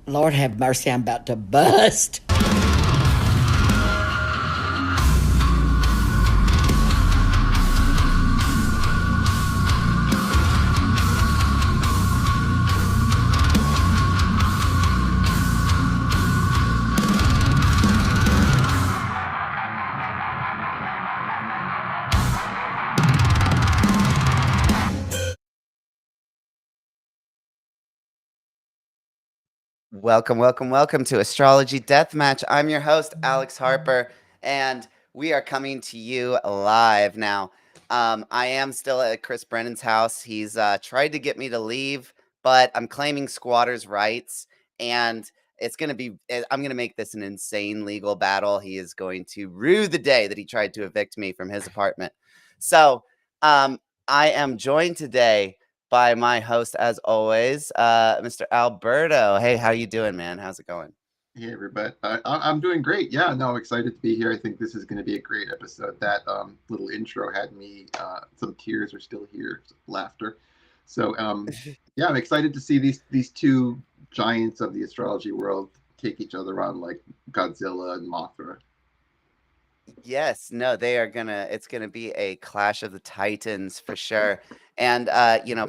Lord have mercy, I'm about to bust. Welcome to Astrology Deathmatch. I'm your host, Alex Harper, and we are coming to you live now. I am still at Chris Brennan's house. He's tried to get me to leave, but I'm claiming squatters' rights, and I'm going to make this an insane legal battle. He is going to rue the day that he tried to evict me from his apartment. So, I am joined today by my host, as always, Mr. Alberto. Hey, how you doing, man? How's it going? Hey, everybody. I'm doing great. Yeah, no, excited to be here. I think this is going to be a great episode. That little intro had me, some tears are still here, laughter. So, yeah, I'm excited to see these two giants of the astrology world take each other on like Godzilla and Mothra. Yes, no, it's gonna be a clash of the titans for sure. And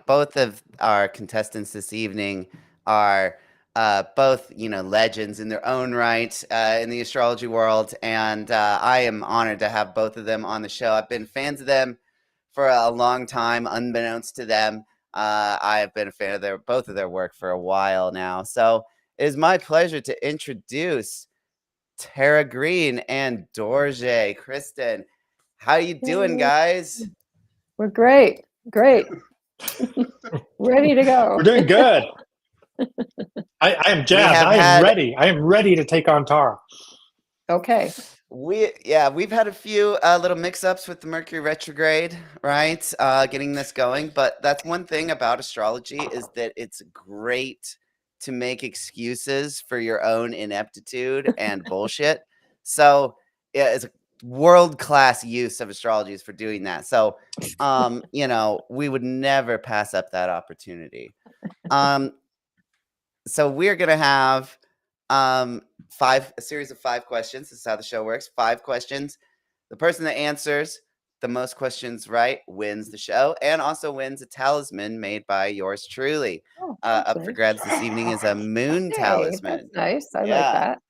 both of our contestants this evening are both, legends in their own right in the astrology world. And I am honored to have both of them on the show. I've been fans of them for a long time, unbeknownst to them. I have been a fan of both of their work for a while now. So it is my pleasure to introduce Tara Green and Dorje. Kristen, how you doing, guys? We're great. Ready to go. We're doing good. I am jazzed. I am ready. I am ready to take on Tara. Okay. We've had a few little mix-ups with the Mercury retrograde, right? Getting this going, but that's one thing about astrology is that it's great to make excuses for your own ineptitude and bullshit. So yeah, it's a world-class use of astrology is for doing that. So we would never pass up that opportunity. So we're gonna have a series of 5 questions. This is how the show works. 5 questions. The person that answers the most questions right wins the show and also wins a talisman made by yours truly. Up for grabs this evening is a moon talisman. That's nice. I like that.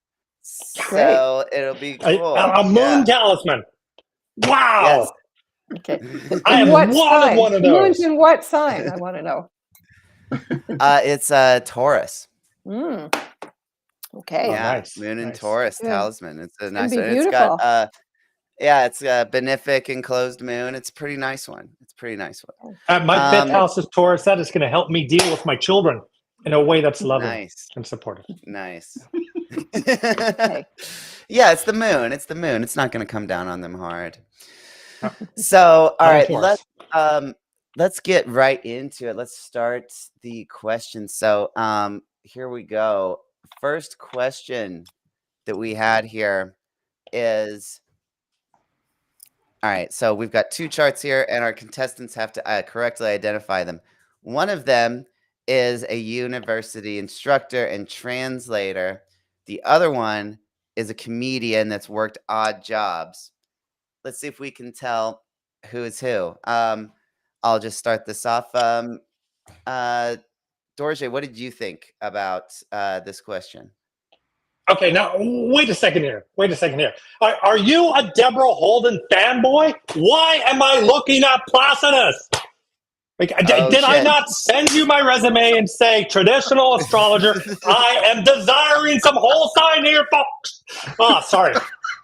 So it'll be cool. A moon talisman. Wow. Yes. Okay. I have wanted one of those. Moon's in what sign? I want to know. It's Taurus. Okay. Yeah, nice. Moon and Taurus talisman. It's a nice one. Beautiful. It's got it's a benefic enclosed moon. It's a pretty nice one. My fifth house is Taurus. That is going to help me deal with my children in a way that's loving and supportive. Nice. Okay. Yeah, it's the moon. It's not going to come down on them hard. So, all right, let's get right into it. Let's start the question. So, here we go. First question that we had here is, all right, so we've got 2 charts here, and our contestants have to correctly identify them. One of them is a university instructor and translator. The other one is a comedian that's worked odd jobs. Let's see if we can tell who is who. I'll just start this off. Dorje, what did you think about this question? Okay, now wait a second here. Are you a Deborah Holden fanboy? Why am I looking at Placidus? Did I not send you my resume and say traditional astrologer? I am desiring some whole sign here, folks. Oh, sorry.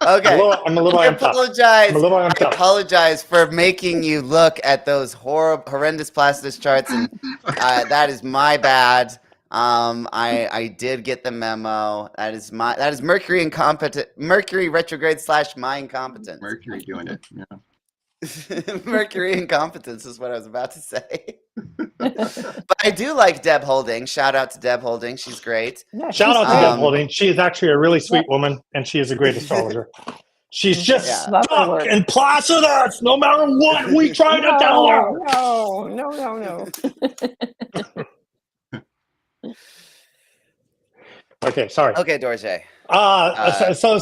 Okay. I'm a little I apologize for making you look at those horrendous Placidus charts, and that is my bad. I did get the memo. That is Mercury retrograde / my incompetence. Mercury doing it. Yeah. Mercury incompetence is what I was about to say. But I do like Deb Holding. Shout out to Deb Holding. She's great. Yeah, Shout out to Deb Holding. She is actually a really sweet woman, and she is a great astrologer. She's just stuck in Placidus, no matter what we try to tell her. No. Okay, sorry. Okay, Dorje. So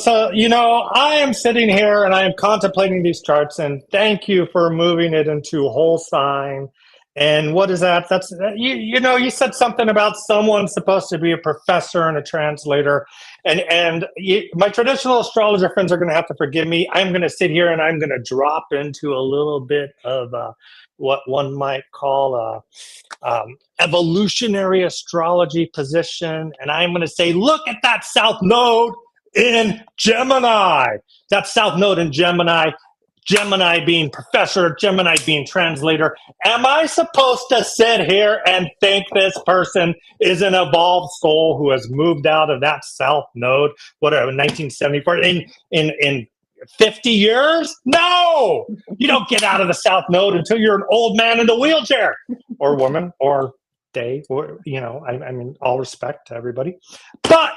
I am sitting here and I am contemplating these charts, and thank you for moving it into whole sign. And what is that? That's you said something about someone supposed to be a professor and a translator, and my traditional astrologer friends are going to have to forgive me. I'm going to sit here and I'm going to drop into a little bit of what one might call evolutionary astrology position, and I'm going to say, look at that South Node in Gemini. That South Node in Gemini. Gemini being professor, Gemini being translator. Am I supposed to sit here and think this person is an evolved soul who has moved out of that South Node, whatever, 1974, in 50 years? No! You don't get out of the South Node until you're an old man in a wheelchair, or woman, or day, or, I mean, all respect to everybody. But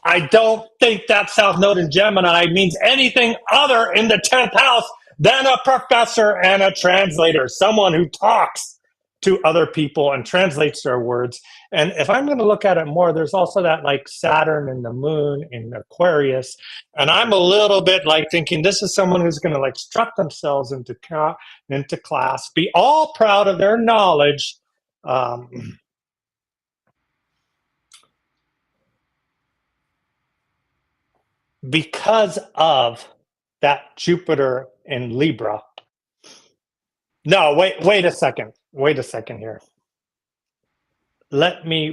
I don't think that South Node in Gemini means anything other in the 10th house than a professor and a translator, someone who talks to other people and translates their words. And if I'm going to look at it more, there's also that like Saturn and the moon in Aquarius. And I'm a little bit like thinking this is someone who's going to like strut themselves into class, be all proud of their knowledge. Because of that Jupiter in Libra. No, wait a second. Wait a second here. Let me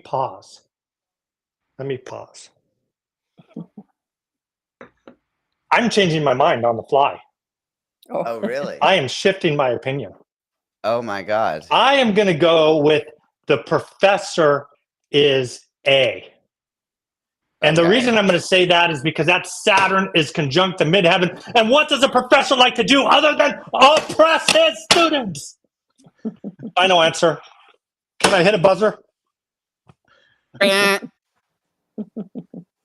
pause. Let me pause. I'm changing my mind on the fly. Oh, really? I am shifting my opinion. Oh my God. I am going to go with the professor is A. And the reason I'm going to say that is because that Saturn is conjunct to midheaven. And what does a professor like to do other than oppress his students? Final answer. Can I hit a buzzer? Okay.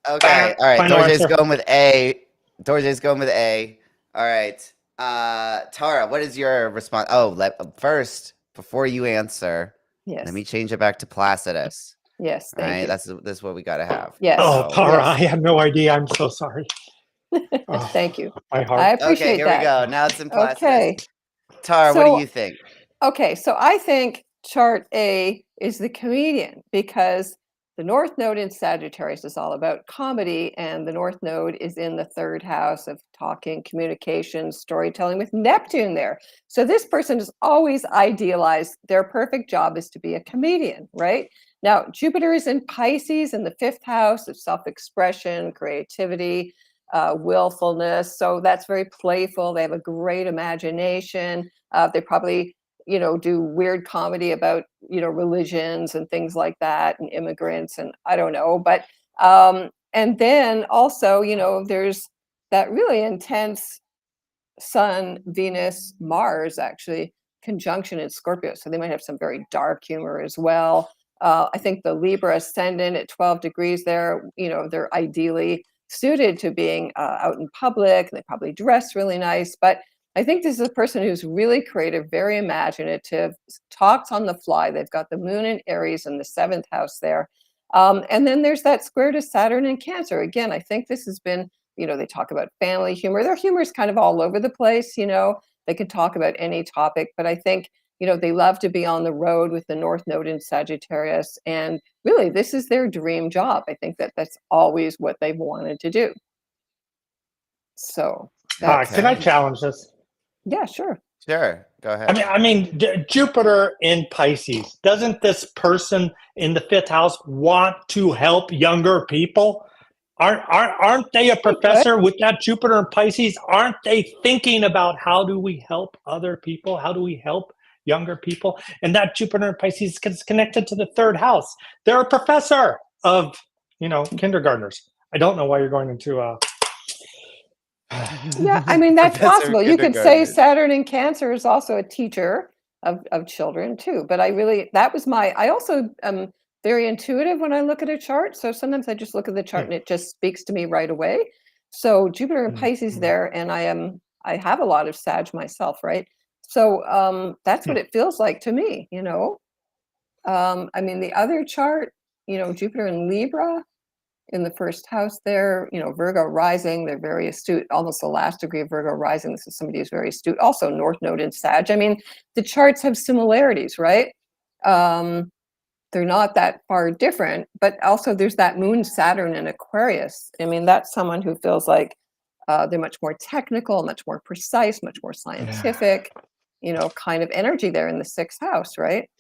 All right. Dorje's going with A. Dorje's going with A. All right. Tara, what is your response? Oh, first, before you answer, let me change it back to Placidus. Yes, thank you. This is what we got to have. Yes. Oh, Tara, I had no idea. I'm so sorry. Thank you. My heart. I appreciate here that. we go. Now it's in Placidus. Okay. Tara, what do you think? Okay, so I think chart A is the comedian because the North Node in Sagittarius is all about comedy, and the North Node is in the third house of talking, communication, storytelling with Neptune there. So this person is always idealized. Their perfect job is to be a comedian, right? Now, Jupiter is in Pisces in the fifth house of self-expression, creativity, willfulness. So that's very playful. They have a great imagination. They probably do weird comedy about, religions and things like that and immigrants and I don't know. But, and then also, there's that really intense Sun, Venus, Mars actually conjunction in Scorpio. So they might have some very dark humor as well. I think the Libra ascendant at 12 degrees there, they're ideally suited to being out in public. And they probably dress really nice, but I think this is a person who's really creative, very imaginative, talks on the fly. They've got the moon in Aries in the seventh house there. And then there's that square to Saturn in Cancer. Again, I think this has been, they talk about family humor. Their humor is kind of all over the place, they can talk about any topic, but I think, they love to be on the road with the North Node in Sagittarius. And really, this is their dream job. I think that's always what they've wanted to do. So can I challenge this? Yeah, sure. Sure. Go ahead. I mean, Jupiter in Pisces. Doesn't this person in the fifth house want to help younger people? Aren't they a professor with that Jupiter in Pisces? Aren't they thinking about how do we help other people? How do we help younger people? And that Jupiter in Pisces is connected to the third house. They're a professor of, kindergartners. I don't know why you're going into Yeah, I mean, that's possible. You could say Saturn in Cancer is also a teacher of children too. But I also am very intuitive when I look at a chart. So sometimes I just look at the chart and it just speaks to me right away. So Jupiter and Pisces there, and I have a lot of Sag myself, right? So that's what it feels like to me, I mean, the other chart, Jupiter in Libra in the first house there, Virgo rising, they're very astute, almost the last degree of Virgo rising. This is somebody who's very astute. Also North Node in Sag. I mean, the charts have similarities, right? They're not that far different, but also there's that moon Saturn in Aquarius. I mean, that's someone who feels like they're much more technical, much more precise, much more scientific, kind of energy there in the sixth house, right?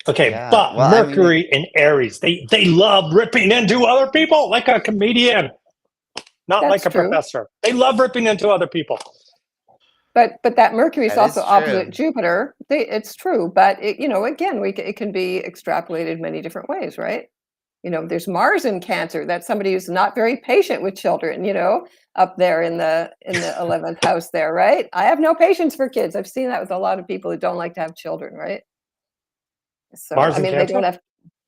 Okay, Yeah, but well, I mean, Mercury in Aries, they love ripping into other people like a comedian, not That's like a true. professor. They love ripping into other people. But that Mercury is That is also opposite true. Jupiter. It's true, but again, it can be extrapolated many different ways, right? There's Mars in Cancer. That's somebody who's not very patient with children. Up there in the 11th house there, right? I have no patience for kids. I've seen that with a lot of people who don't like to have children, right? So Mars I in mean, Cancer? they don't have.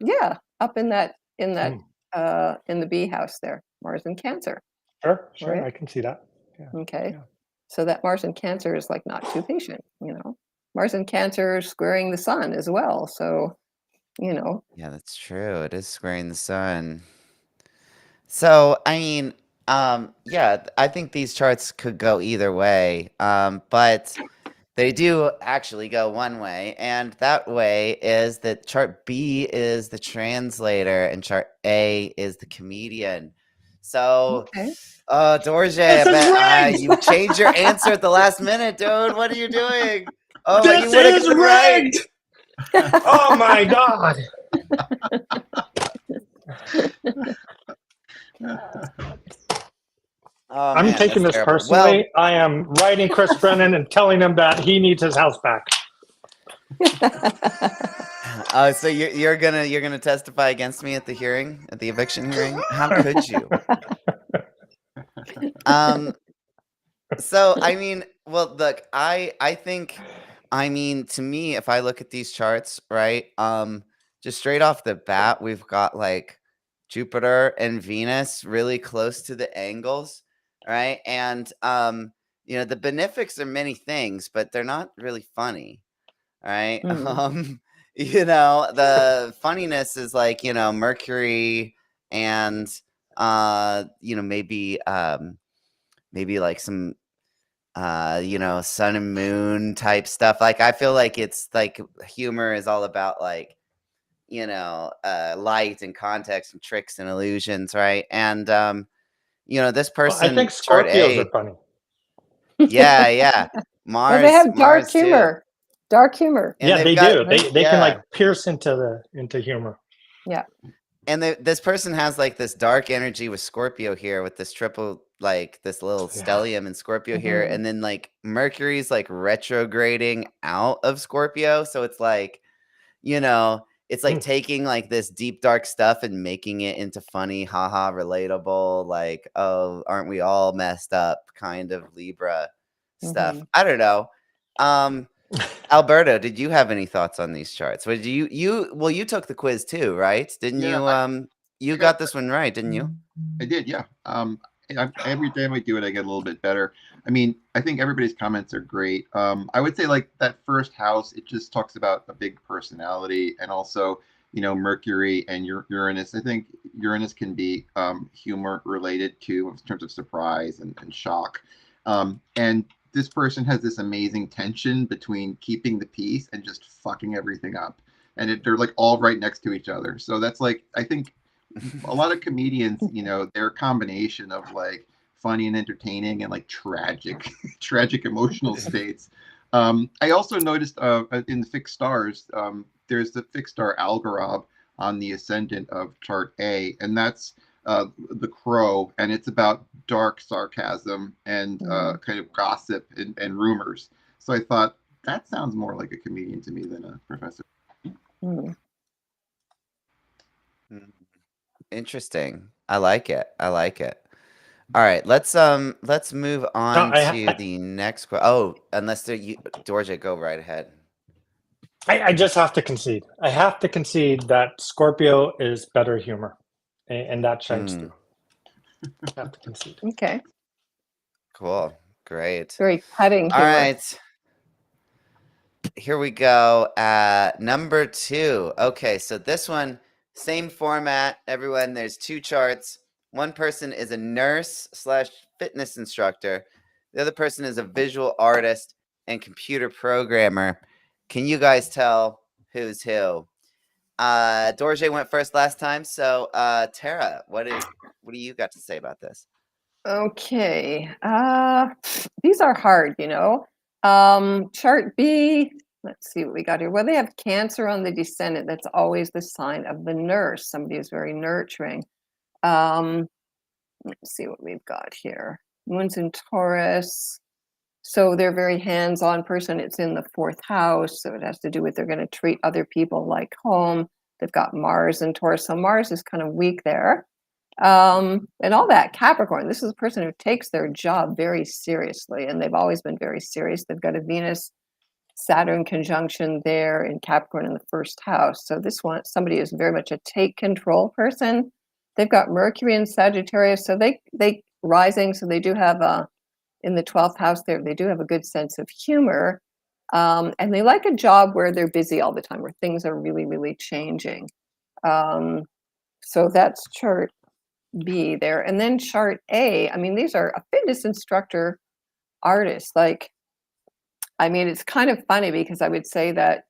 Yeah, up in the B house there, Mars in Cancer. Sure, right? I can see that. Yeah. Okay. Yeah. So that Mars in Cancer is like not too patient, Mars in Cancer squaring the sun as well. So, Yeah, that's true. It is squaring the sun. So, I mean, yeah, I think these charts could go either way. But they do actually go one way, and that way is that chart B is the translator and chart A is the comedian. So, okay. Dorje, This I is bet rigged! you changed your answer at the last minute, dude. What are you doing? Oh, you This would have is gotten it right. rigged! Oh my God. Oh, I'm man, taking that's this terrible. personally. I am writing Chris Brennan and telling him that he needs his house back. So you're gonna testify against me at the hearing, at the eviction hearing? How could you? So I mean, well, look, I think, I mean, to me, if I look at these charts, right, just straight off the bat, we've got like Jupiter and Venus really close to the angles, right? And the benefics are many things, but they're not really funny, right? The funniness is like, Mercury and maybe like some sun and moon type stuff. Like I feel like it's like humor is all about like, light and context and tricks and illusions, right? And this Well, I person, think chart Scorpios A, are funny. yeah, Well, they have dark Mars too. humor. Dark humor. And Yeah, they've they got, do. They can yeah. like pierce into humor. Yeah. And this person has like this dark energy with Scorpio here, with this triple, like this little stellium in Scorpio here, and then like Mercury's like retrograding out of Scorpio, so it's like, it's like taking like this deep dark stuff and making it into funny, haha, relatable, like, oh, aren't we all messed up kind of Libra stuff. I don't know. Alberto, did you have any thoughts on these charts? Well, you took the quiz too, right? Didn't Yeah, you? You got this one right, didn't you? I did, yeah. Every time I do it, I get a little bit better. I mean, I think everybody's comments are great. I would say like that first house, it just talks about a big personality, and also, Mercury and Uranus. I think Uranus can be humor related too, in terms of surprise and shock. And this person has this amazing tension between keeping the peace and just fucking everything up. And they're like all right next to each other. So that's like, I think a lot of comedians, their combination of like funny and entertaining and like tragic emotional states. I also noticed in the fixed stars, there's the fixed star Algorab on the ascendant of chart A, and that's the crow, and it's about dark sarcasm and kind of gossip and rumors. So I thought that sounds more like a comedian to me than a professor. Interesting. I like it. All right, let's move on to the next question. Oh, unless Dorje, go right ahead. I just have to concede. I have to concede that Scorpio is better humor, and that shines through. I have to concede. Okay. Cool. Great. Very cutting humor. All right. Here we go. Number 2. Okay, so this one, same format. Everyone, there's 2 charts. One person is a nurse / fitness instructor. The other person is a visual artist and computer programmer. Can you guys tell who's who? Dorje went first last time, so Tara, what do you got to say about this? Okay. These are hard, Chart B, let's see what we got here. Well, they have Cancer on the descendant. That's always the sign of the nurse. Somebody who's very nurturing. Let's see what we've got here. Moon's in Taurus. So they're a very hands-on person. It's in the 4th house. So it has to do with they're going to treat other people like home. They've got Mars in Taurus. So Mars is kind of weak there. And all that. Capricorn, this is a person who takes their job very seriously, and they've always been very serious. They've got a Venus Saturn conjunction there in Capricorn in the 1st house. So this one, somebody is very much a take control person. They've got Mercury in Sagittarius, so they rising, so they do have in the 12th house there, they do have a good sense of humor. And they like a job where they're busy all the time, where things are really, really changing. So that's chart B there. And then chart A, I mean, these are a fitness instructor artist. Like, I mean, it's kind of funny because I would say that,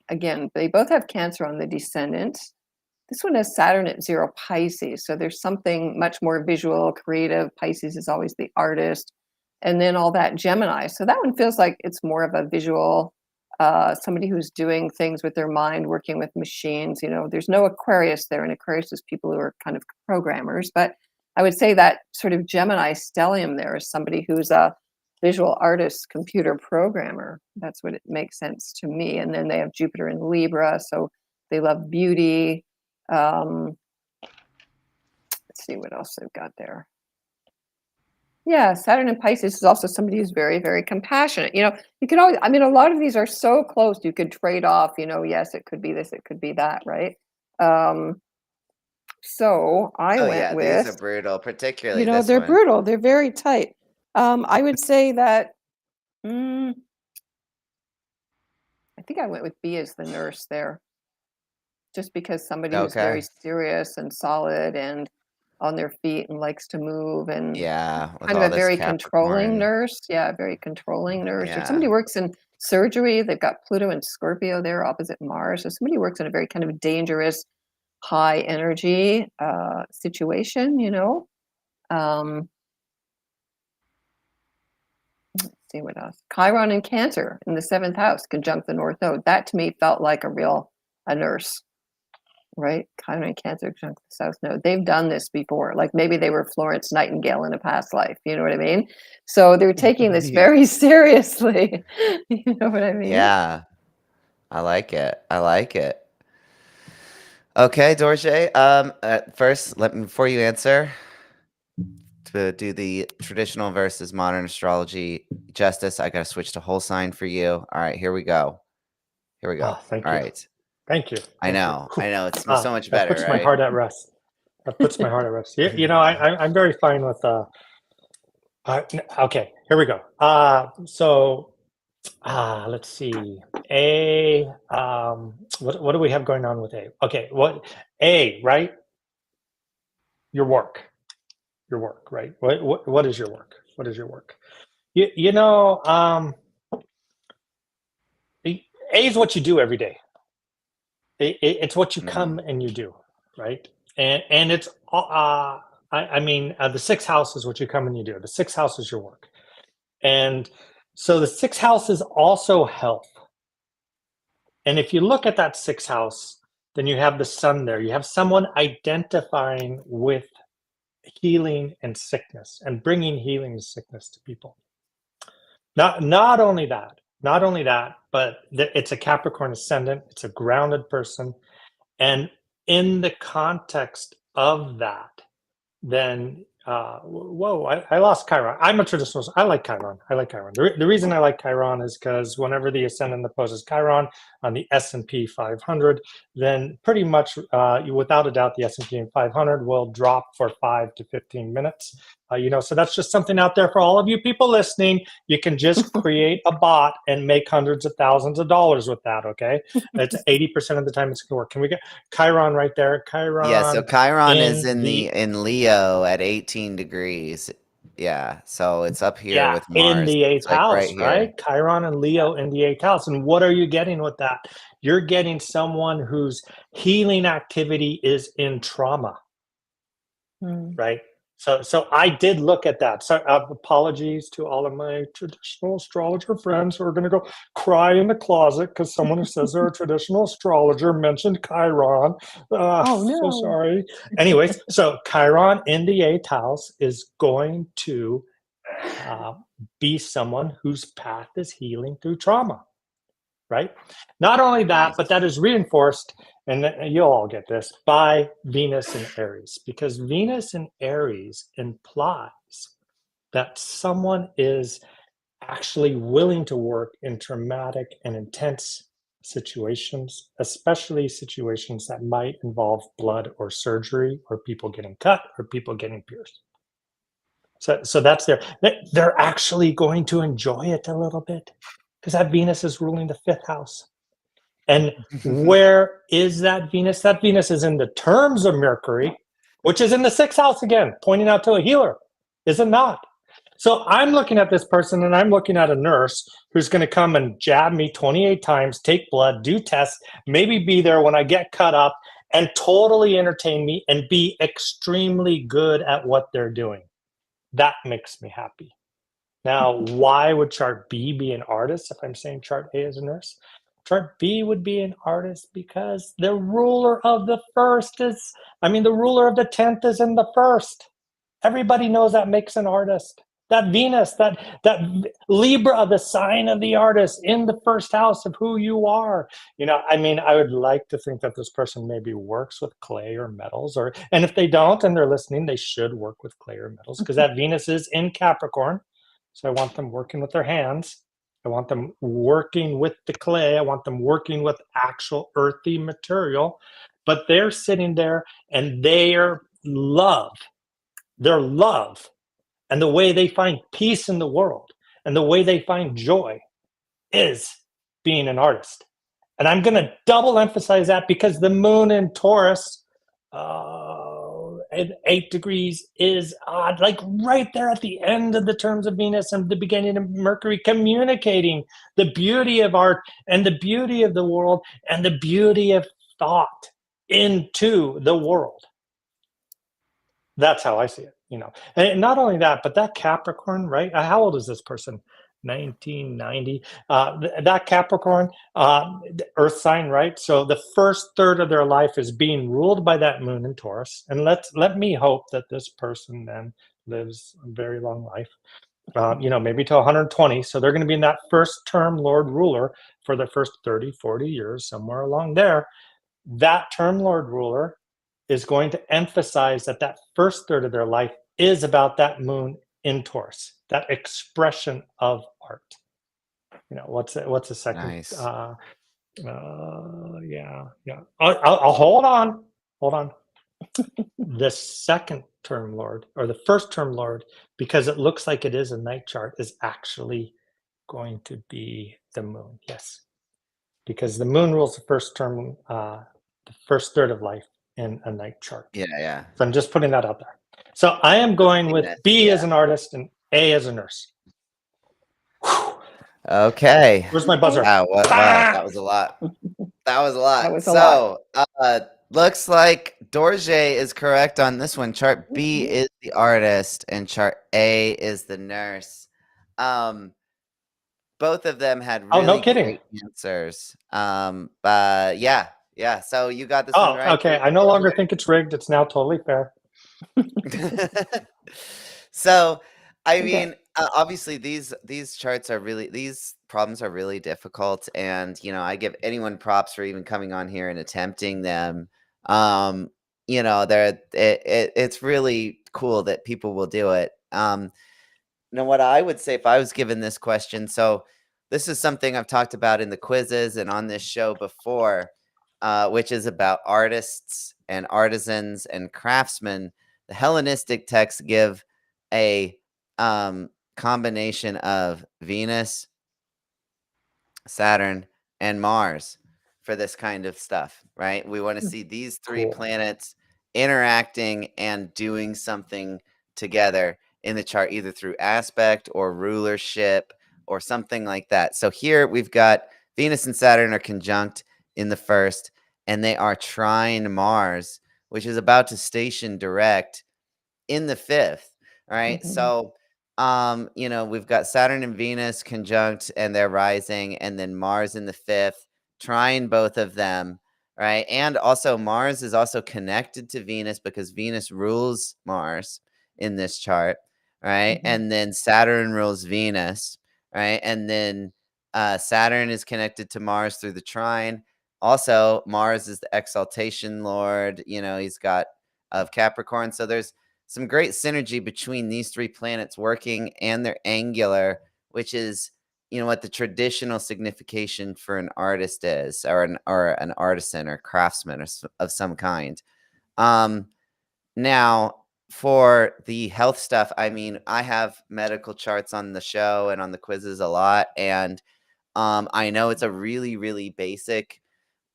again, they both have Cancer on the descendant. This one has Saturn at 0 Pisces. So there's something much more visual, creative. Pisces is always the artist. And then all that Gemini. So that one feels like it's more of a visual, somebody who's doing things with their mind, working with machines. There's no Aquarius there, and Aquarius is people who are kind of programmers. But I would say that sort of Gemini stellium there is somebody who's a visual artist, computer programmer. That's what it makes sense to me. And then they have Jupiter in Libra, so they love beauty. Let's see what else they've got there. Yeah, Saturn in Pisces is also somebody who's very, very compassionate. You could always, I mean, a lot of these are so close, you could trade off, yes, it could be this, it could be that, right? So I went with... these are brutal, particularly this they're one. brutal. They're very tight. I would say that, I think I went with B as the nurse there. Just because somebody who's very serious and solid and on their feet and likes to move and kind of a very controlling nurse. Yeah, very controlling nurse. Or somebody works in surgery. They've got Pluto and Scorpio there opposite Mars. So somebody works in a very kind of dangerous, high energy situation, Let's see what else. Chiron and Cancer in the 7th house, conjunct the North Node. That to me felt like a nurse. Right? Chiron and Cancer conjunct the South Node. They've done this before. Like maybe they were Florence Nightingale in a past life. You know what I mean? So they're taking this very seriously. You know what I mean? Yeah. I like it. Okay, Dorje. First, before you answer, to do the traditional versus modern astrology justice, I got to switch to whole sign for you. All right, here we go. Oh, thank you. All right. Thank you. I know. It's so much better. That puts my heart at rest. I'm very fine with. Okay, here we go. Let's see. What do we have going on with A? Okay, right? Your work, right? What is your work? What is your work? A is what you do every day. It's what you come and you do, right? And it's the 6th house is what you come and you do. The 6th house is your work, and so the 6th house is also health. And if you look at that 6th house, then you have the sun there. You have someone identifying with healing and sickness and bringing healing and sickness to people. Not only that, but it's a Capricorn ascendant. It's a grounded person. And in the context of that, then, I lost Chiron. I'm a traditionalist. I like Chiron. The reason I like Chiron is because whenever the ascendant opposes Chiron on the S&P 500, then pretty much, without a doubt, the S&P 500 will drop for 5 to 15 minutes. So that's just something out there for all of you people listening. You can just create a bot and make hundreds of thousands of dollars with that. Okay, it's 80% of the time it's going to work. Can we get Chiron right there? Chiron. Yeah, so Chiron is in in Leo at 18 degrees. Yeah, so it's up here with in Mars. the 8th It's like house, right right? here. Chiron and Leo in the 8th house. And what are you getting with that? You're getting someone whose healing activity is in trauma, right? So I did look at that. So apologies to all of my traditional astrologer friends who are going to go cry in the closet because someone who says they're a traditional astrologer mentioned Chiron. Oh, no. So sorry. Anyways, so Chiron in the 8th house is going to be someone whose path is healing through trauma, right? Not only that, but that is reinforced, and you'll all get this, by Venus in Aries, because Venus in Aries implies that someone is actually willing to work in traumatic and intense situations, especially situations that might involve blood or surgery or people getting cut or people getting pierced. So that's there. They're actually going to enjoy it a little bit because that Venus is ruling the 5th house. And where is that Venus? That Venus is in the terms of Mercury, which is in the 6th house again, pointing out to a healer, is it not? So I'm looking at this person and I'm looking at a nurse who's going to come and jab me 28 times, take blood, do tests, maybe be there when I get cut up and totally entertain me and be extremely good at what they're doing. That makes me happy. Now, why would chart B be an artist if I'm saying chart A is a nurse? Chart B would be an artist because the ruler of the ruler of the 10th is in the 1st. Everybody knows that makes an artist. That Venus, that Libra, the sign of the artist in the 1st house of who you are. I would like to think that this person maybe works with clay or metals, and if they don't and they're listening, they should work with clay or metals because that Venus is in Capricorn. So I want them working with their hands. I want them working with the clay. I want them working with actual earthy material. But they're sitting there and their love, and the way they find peace in the world and the way they find joy is being an artist. And I'm going to double emphasize that because the moon in Taurus at 8 degrees is odd, like right there at the end of the terms of Venus and the beginning of Mercury, communicating the beauty of art and the beauty of the world and the beauty of thought into the world. That's how I see it, And not only that, but that Capricorn, right? How old is this person? 1990. That Capricorn, Earth sign, right? So the first third of their life is being ruled by that moon in Taurus. And let me hope that this person then lives a very long life, maybe to 120. So they're going to be in that first term Lord ruler for the first 30, 40 years, somewhere along there. That term Lord ruler is going to emphasize that first third of their life is about that moon in Taurus, that expression of art. What's a second? Nice. Yeah. I'll hold on. The second term Lord or the first term Lord, because it looks like it is a night chart, is actually going to be the moon. Yes, because the moon rules the first term, the first third of life in a night chart. Yeah. So I'm just putting that out there. So I am going with B as an artist and A as a nurse. Whew. Okay. Where's my buzzer? Wow, that was a lot. That was a lot. That was a lot. Looks like Dorje is correct on this one. Chart B is the artist and chart A is the nurse. Both of them had really great answers. But yeah. So you got this one right. Okay. I no longer think it's rigged. It's now totally fair. So, I mean, obviously these charts are these problems are really difficult, and I give anyone props for even coming on here and attempting them. It's really cool that people will do it. Now, what I would say if I was given this question, so this is something I've talked about in the quizzes and on this show before, which is about artists and artisans and craftsmen. The Hellenistic texts give a combination of Venus, Saturn, and Mars for this kind of stuff, right? We want to see these three planets interacting and doing something together in the chart, either through aspect or rulership or something like that. So here we've got Venus and Saturn are conjunct in the first, and they are trine Mars, which is about to station direct in the fifth. All right. So we've got Saturn and Venus conjunct and they're rising, and then Mars in the fifth, trying both of them. Right. And also Mars is also connected to Venus because Venus rules Mars in this chart. Right. And then Saturn rules Venus. Right. And then Saturn is connected to Mars through the trine. Also, Mars is the exaltation lord. He's got of Capricorn. So there's some great synergy between these three planets working, and they're angular, which is what the traditional signification for an artist is, or an artisan or craftsman of some kind. Now for the health stuff, I mean, I have medical charts on the show and on the quizzes a lot, and I know it's a really, really basic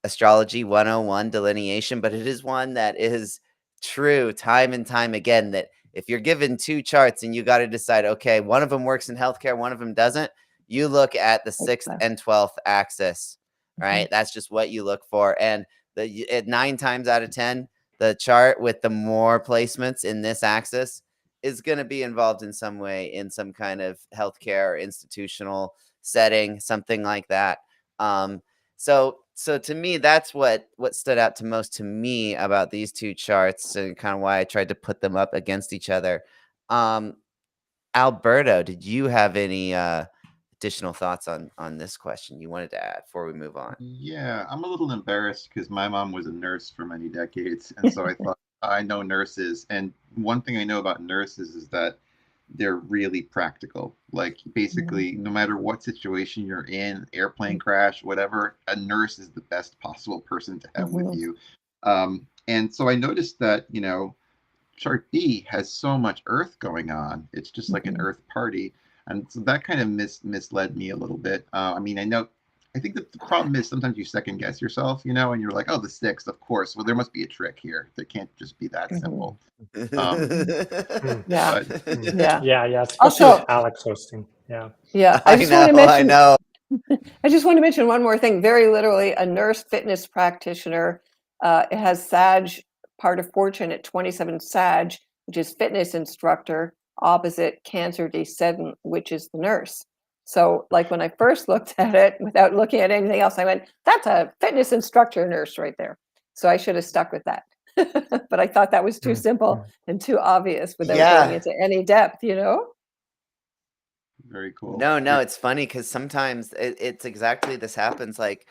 astrology 101 delineation, but it is one that is true time and time again, that if you're given two charts and you got to decide, okay, one of them works in healthcare, one of them doesn't, you look at the 6th and 12th axis, right? That's just what you look for. And at 9 times out of 10, the chart with the more placements in this axis is going to be involved in some way in some kind of healthcare or institutional setting, something like that. So to me, that's what stood out to most to me about these two charts, and kind of why I tried to put them up against each other. Alberto, did you have any additional thoughts on this question you wanted to add before we move on? Yeah, I'm a little embarrassed because my mom was a nurse for many decades, and so I thought I know nurses, and one thing I know about nurses is that they're really practical. Like basically, no matter what situation you're in, airplane crash, whatever, a nurse is the best possible person to have with you. And so I noticed that, chart B has so much Earth going on. It's just like an Earth party. And so that kind of misled me a little bit. I think that the problem is sometimes you second guess yourself, and you're like, oh, the 6th, of course. Well, there must be a trick here. There can't just be that simple. Yeah. Especially Also, with Alex hosting. Yeah. I just want to mention. I know. I just want to mention one more thing. Very literally, a nurse fitness practitioner. It has Sag, part of fortune at 27 Sag, which is fitness instructor, opposite Cancer descendant, which is the nurse. So, like when I first looked at it, without looking at anything else, I went, "That's a fitness instructor nurse right there." So I should have stuck with that. But I thought that was too simple and too obvious without going into any depth. Very cool. No, it's funny because sometimes it's exactly this happens. Like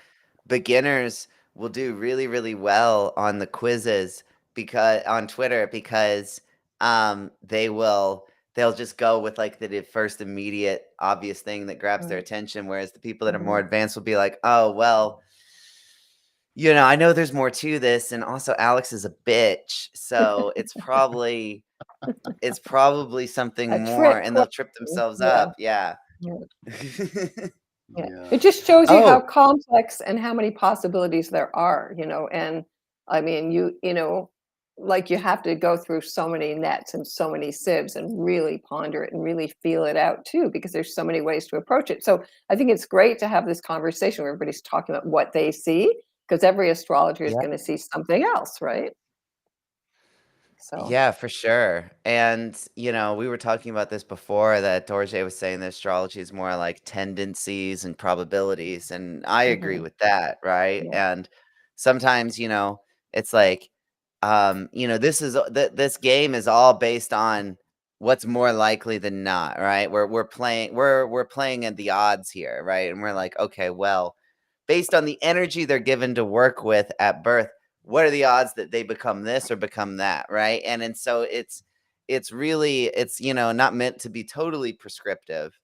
beginners will do really, really well on the quizzes because on Twitter because they'll just go with like the first immediate obvious thing that grabs their attention, whereas the people that are more advanced will be like, oh well, I know there's more to this, and also Alex is a bitch, so it's probably something more, and they'll trip themselves up. Yeah. It just shows you how complex and how many possibilities there are, and I mean, like you have to go through so many nets and so many sieves and really ponder it and really feel it out too, because there's so many ways to approach it. So I think it's great to have this conversation where everybody's talking about what they see, because every astrologer is going to see something else, right? So Yeah, for sure. And, we were talking about this before, that Dorje was saying that astrology is more like tendencies and probabilities. And I agree with that. Right. Yeah. And sometimes, it's like, this game is all based on what's more likely than not. Right. We're playing at the odds here. Right. And we're like, okay, well, based on the energy they're given to work with at birth, what are the odds that they become this or become that, right? And so it's really not meant to be totally prescriptive,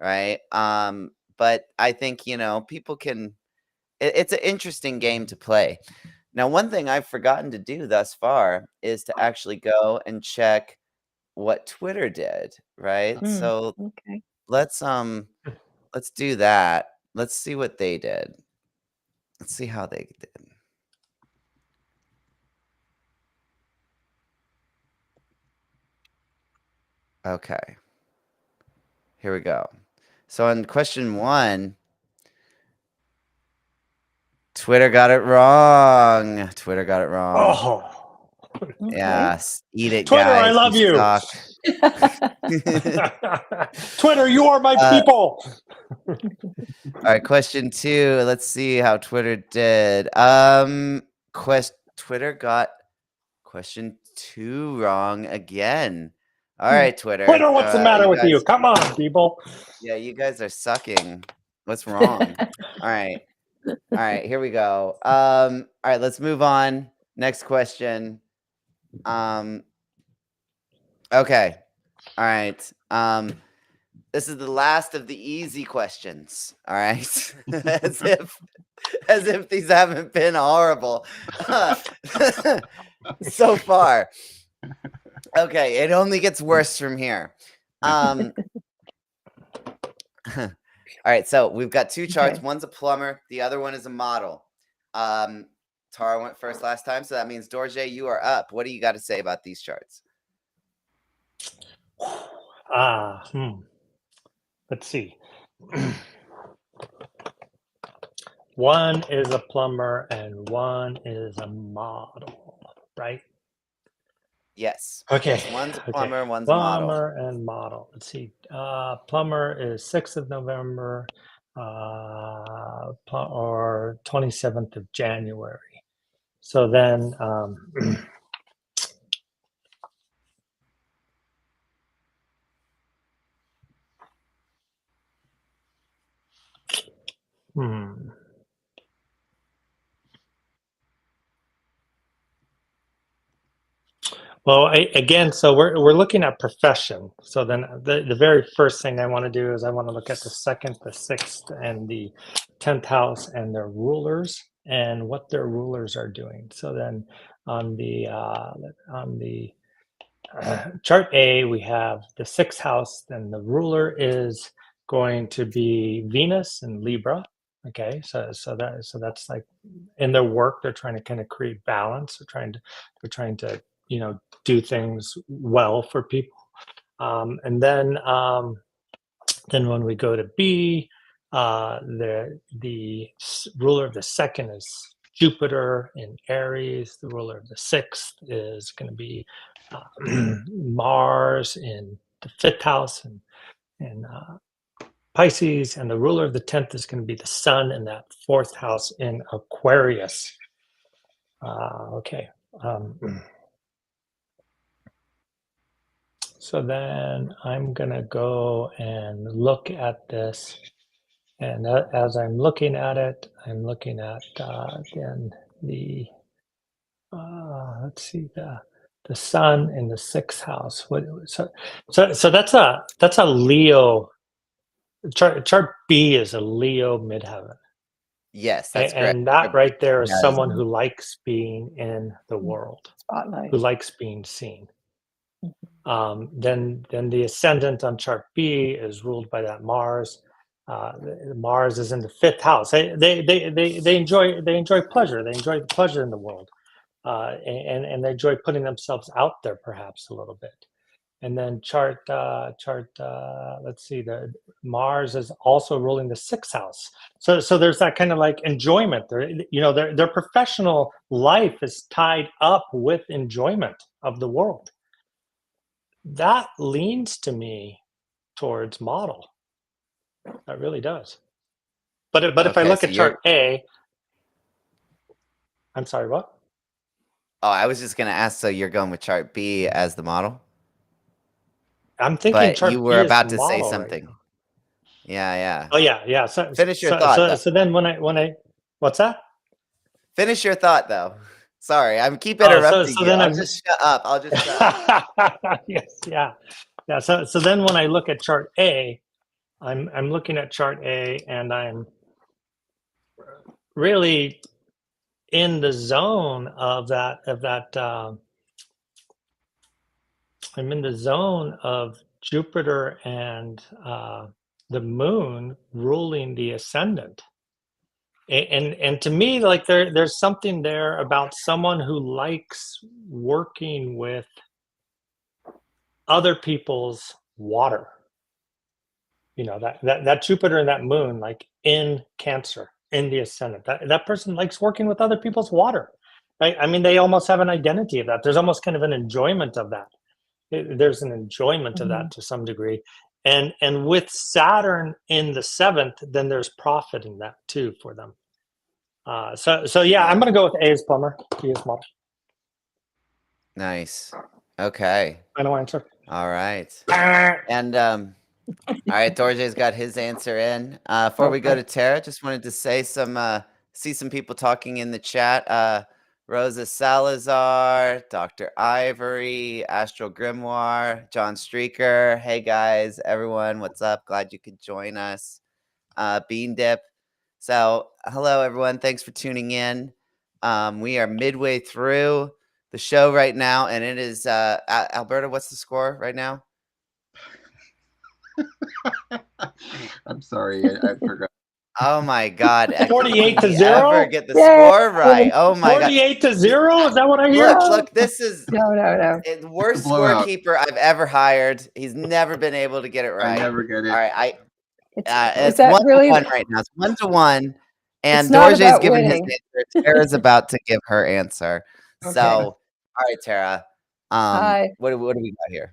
right? But I think people can. It's an interesting game to play. Now, one thing I've forgotten to do thus far is to actually go and check what Twitter did, right? So Okay. let's do that. Let's see what they did. Let's see how they did. Okay. Here we go. So on question 1, Twitter got it wrong. Twitter got it wrong. Oh, Okay. Yes. Eat it, Twitter, I guys. love you. Suck. Twitter, you are my people. All right, question 2. Let's see how Twitter did. Twitter got question 2 wrong again. All right, Twitter. Twitter, what's the matter with you? Come on, people. Yeah, you guys are sucking. What's wrong? All right. All right, here we go. All right, let's move on. Next question. Okay. All right. This is the last of the easy questions. All right. as if these haven't been horrible so far. Okay, it only gets worse from here. All right, so we've got 2 charts. Okay. One's a plumber, the other one is a model. Tara went first last time, so that means Dorje, you are up. What do you got to say about these charts? Let's see. One is a plumber and one is a model, right? Yes. Okay. Yes, one's a plumber, one's a Plumber model. and model. Let's see. Plumber is 6th of November or 27th of January. So then Well, again, so we're looking at profession. So then the very first thing I want to do is I want to look at the 2nd, the 6th, and the 10th house and their rulers and what their rulers are doing. So then on the chart A, we have the 6th house, then the ruler is going to be Venus and Libra. Okay, so that's like in their work, they're trying to kind of create balance. They're trying to do things well for people. And then when we go to B, the ruler of the 2nd is Jupiter in Aries. The ruler of the 6th is going to be Mars in the 5th house and Pisces, and the ruler of the 10th is going to be the Sun in that 4th house in Aquarius. Okay. So then I'm going to go and look at this. And as I'm looking at it, I'm looking at then the, let's see, the Sun in the 6th house. So that's a Leo. Chart B is a Leo midheaven. Yes, that's correct. And that right there is someone who likes being in the world, Spotlight. who likes being seen. Then the ascendant on chart B is ruled by that Mars. Mars is in the 5th house. They enjoy pleasure. They enjoy the pleasure in the world, and they enjoy putting themselves out there perhaps a little bit. And then let's see, the Mars is also ruling the 6th house. So there's that kind of like enjoyment. Their professional life is tied up with enjoyment of the world. That leans to me towards model. That really does. But if I look at chart A, I'm sorry, what? Oh, I was just going to ask, so you're going with chart B as the model? I'm thinking but chart you were B about is to model say something. Right, yeah. Oh yeah. So finish your thought. So then when I what's that? Finish your thought though. Sorry, I'm keep interrupting you. I'll just shut up. I'll just shut up. Yes, yeah. So then when I look at chart A, I'm looking at chart A and I'm really in the zone of that I'm in the zone of Jupiter and the moon ruling the ascendant. And to me, like there's something there about someone who likes working with other people's water. You know, that Jupiter and that moon, like in Cancer, in the ascendant, that person likes working with other people's water. Right? I mean, they almost have an identity of that. There's almost kind of an enjoyment of that. There's an enjoyment of that to some degree. And with Saturn in the 7th, then there's profit in that too for them. So yeah, I'm going to go with A as plumber, B as model. Nice. Okay. Final answer. All right. And all right, Dorje's got his answer in. Before we go to Tara, just wanted to say see some people talking in the chat. Rosa Salazar, Dr. Ivory, Astral Grimoire, John Streaker. Hey guys, everyone, what's up? Glad you could join us. Bean Dip. So hello everyone, thanks for tuning in. We are midway through the show right now, and it is Alberta, what's the score right now? I'm sorry, I forgot. Oh my God! 48-0. Ever get the score right? Oh my God! 48-0. Is that what I hear? Look! This is No. the worst scorekeeper I've ever hired. He's never been able to get it right. I never get it. All right, Is it's that 1-1 really right now. It's 1-1, and It's not Dorje's about given his winning. answer. Tara's about to give her answer. Okay. So, all right, Tara. Hi. What do we got here?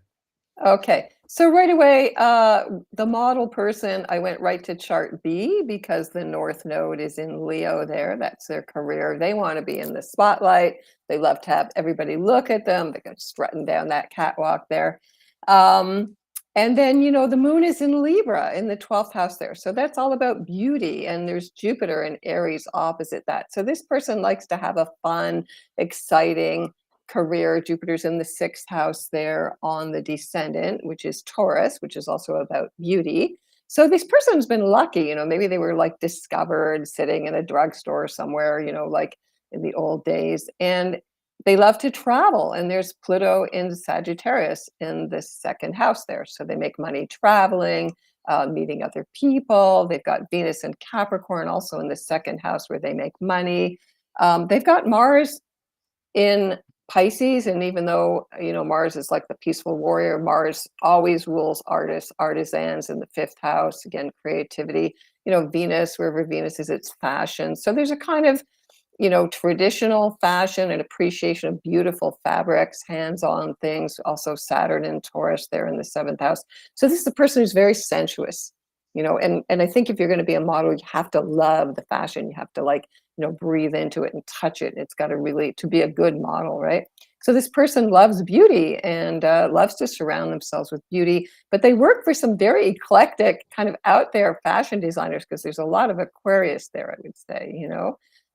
Okay. So right away, the model person, I went right to chart B because the North Node is in Leo there. That's their career. They want to be in the spotlight. They love to have everybody look at them. They go strutting down that catwalk there. And then, the moon is in Libra in the 12th house there. So that's all about beauty. And there's Jupiter in Aries opposite that. So this person likes to have a fun, exciting career. Jupiter's in the 6th house there on the descendant, which is Taurus, which is also about beauty. So this person's been lucky, maybe they were like discovered sitting in a drugstore somewhere, like in the old days. And they love to travel, and there's Pluto in Sagittarius in the 2nd house there. So they make money traveling, meeting other people. They've got Venus and Capricorn also in the 2nd house where they make money. They've got Mars in Pisces, and even though Mars is like the peaceful warrior, Mars always rules artists, artisans in the 5th house. Again, creativity. Venus, wherever Venus is, it's fashion. So there's a kind of traditional fashion and appreciation of beautiful fabrics, hands-on things. Also Saturn and Taurus there in the 7th house. So this is the person who's very sensuous, and I think if you're going to be a model, you have to love the fashion. You have to breathe into it and touch it. It's got to really, to be a good model, right? So this person loves beauty and loves to surround themselves with beauty, but they work for some very eclectic kind of out there fashion designers because there's a lot of Aquarius there, I would say,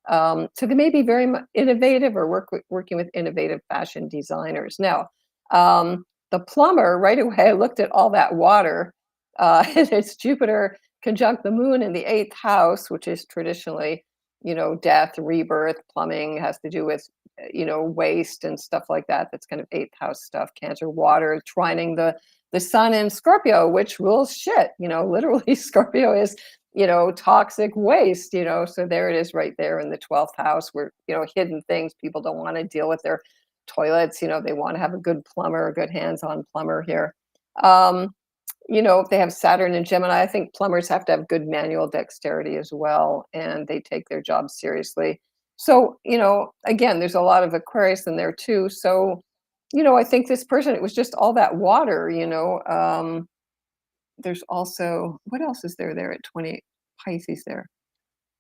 so they may be very innovative or working with innovative fashion designers. Now, the plumber, right away, I looked at all that water. And it's Jupiter conjunct the moon in the 8th house, which is traditionally, death, rebirth. Plumbing has to do with, waste and stuff like that. That's kind of 8th house stuff. Cancer, water, trining the sun in Scorpio, which rules shit. Literally Scorpio is toxic waste, so there it is right there in the 12th house where, hidden things. People don't want to deal with their toilets. They want to have a good plumber, a good hands-on plumber here. If they have Saturn and Gemini, I think plumbers have to have good manual dexterity as well, and they take their job seriously. So, again, there's a lot of Aquarius in there too. So, I think this person, it was just all that water, there's also, what else is there at 20 Pisces there?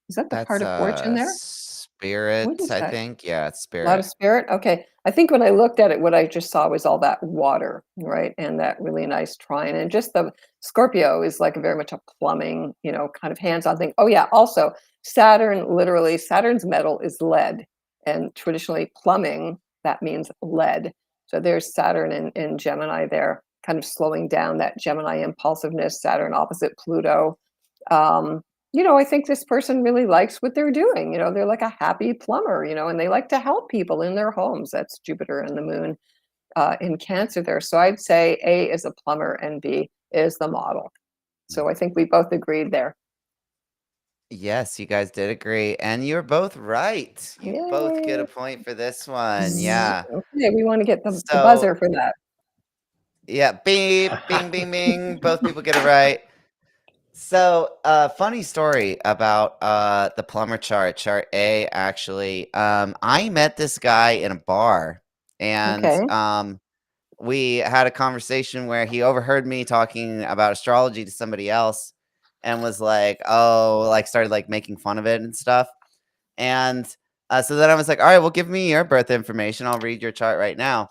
Is that the That's part of fortune there? What spirits, is I that? think. Yeah, it's A lot of spirit. spirit? Okay. I think when I looked at it, what I just saw was all that water, right? And that really nice trine. And just the Scorpio is like very much a plumbing, kind of hands-on thing. Oh yeah, also Saturn, literally, Saturn's metal is lead. And traditionally plumbing, that means lead. So there's Saturn in Gemini there, kind of slowing down that Gemini impulsiveness, Saturn opposite Pluto. I think this person really likes what they're doing. They're like a happy plumber, and they like to help people in their homes. That's Jupiter and the moon in Cancer there. So I'd say A is a plumber and B is the model. So I think we both agreed there. Yes, you guys did agree, and you're both right. You both get a point for this one. Yeah. Okay, we want to get the So buzzer for that. yeah, beep, bing, bing, bing. Both people get it right. So, funny story about the plumber chart A. Actually, I met this guy in a bar, and Okay. we had a conversation where he overheard me talking about astrology to somebody else, and was like, "Oh," like started like making fun of it and stuff. And so then I was like, "All right, well, give me your birth information. I'll read your chart right now."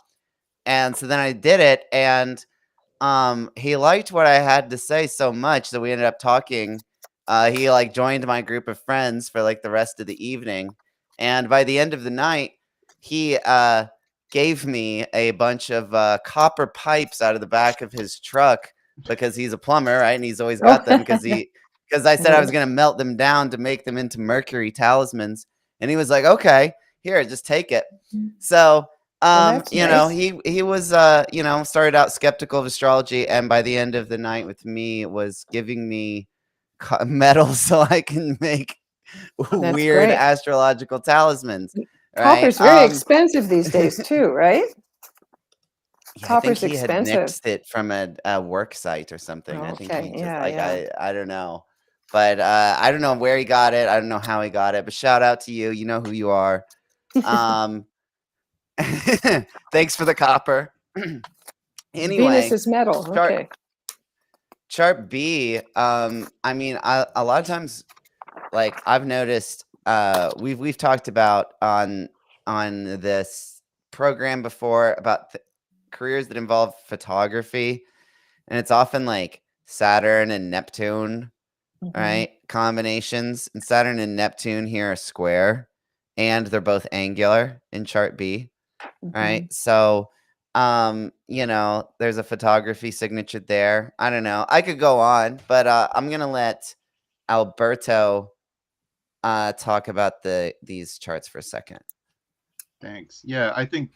And so then I did it, and he liked what I had to say so much that we ended up talking. He like joined my group of friends for like the rest of the evening, and by the end of the night, he gave me a bunch of copper pipes out of the back of his truck because he's a plumber, right? And he's always got them because I said I was gonna melt them down to make them into mercury talismans, and he was like, "Okay, here, just take it." So that's you know, nice. he was you know, started out skeptical of astrology, and by the end of the night with me was giving me metal so I can make That's weird great. astrological talismans, right? Copper's very expensive these days too, right? Yeah, I think Copper's he had expensive. nixed it from a work site or something. I think Okay, he just yeah, like yeah. I don't know. But I don't know where he got it. I don't know how he got it, but shout out to you. You know who you are. Um thanks for the copper. Venus Anyway, is metal. chart Okay. chart B, I mean, a lot of times, like I've noticed, we've talked about on this program before about careers that involve photography, and it's often like Saturn and Neptune, right? Combinations, and Saturn and Neptune here are square, and they're both angular in chart B. Right? So, you know, there's a photography signature there. I don't know. I could go on, but I'm gonna let Alberto talk about these charts for a second. Thanks. Yeah, I think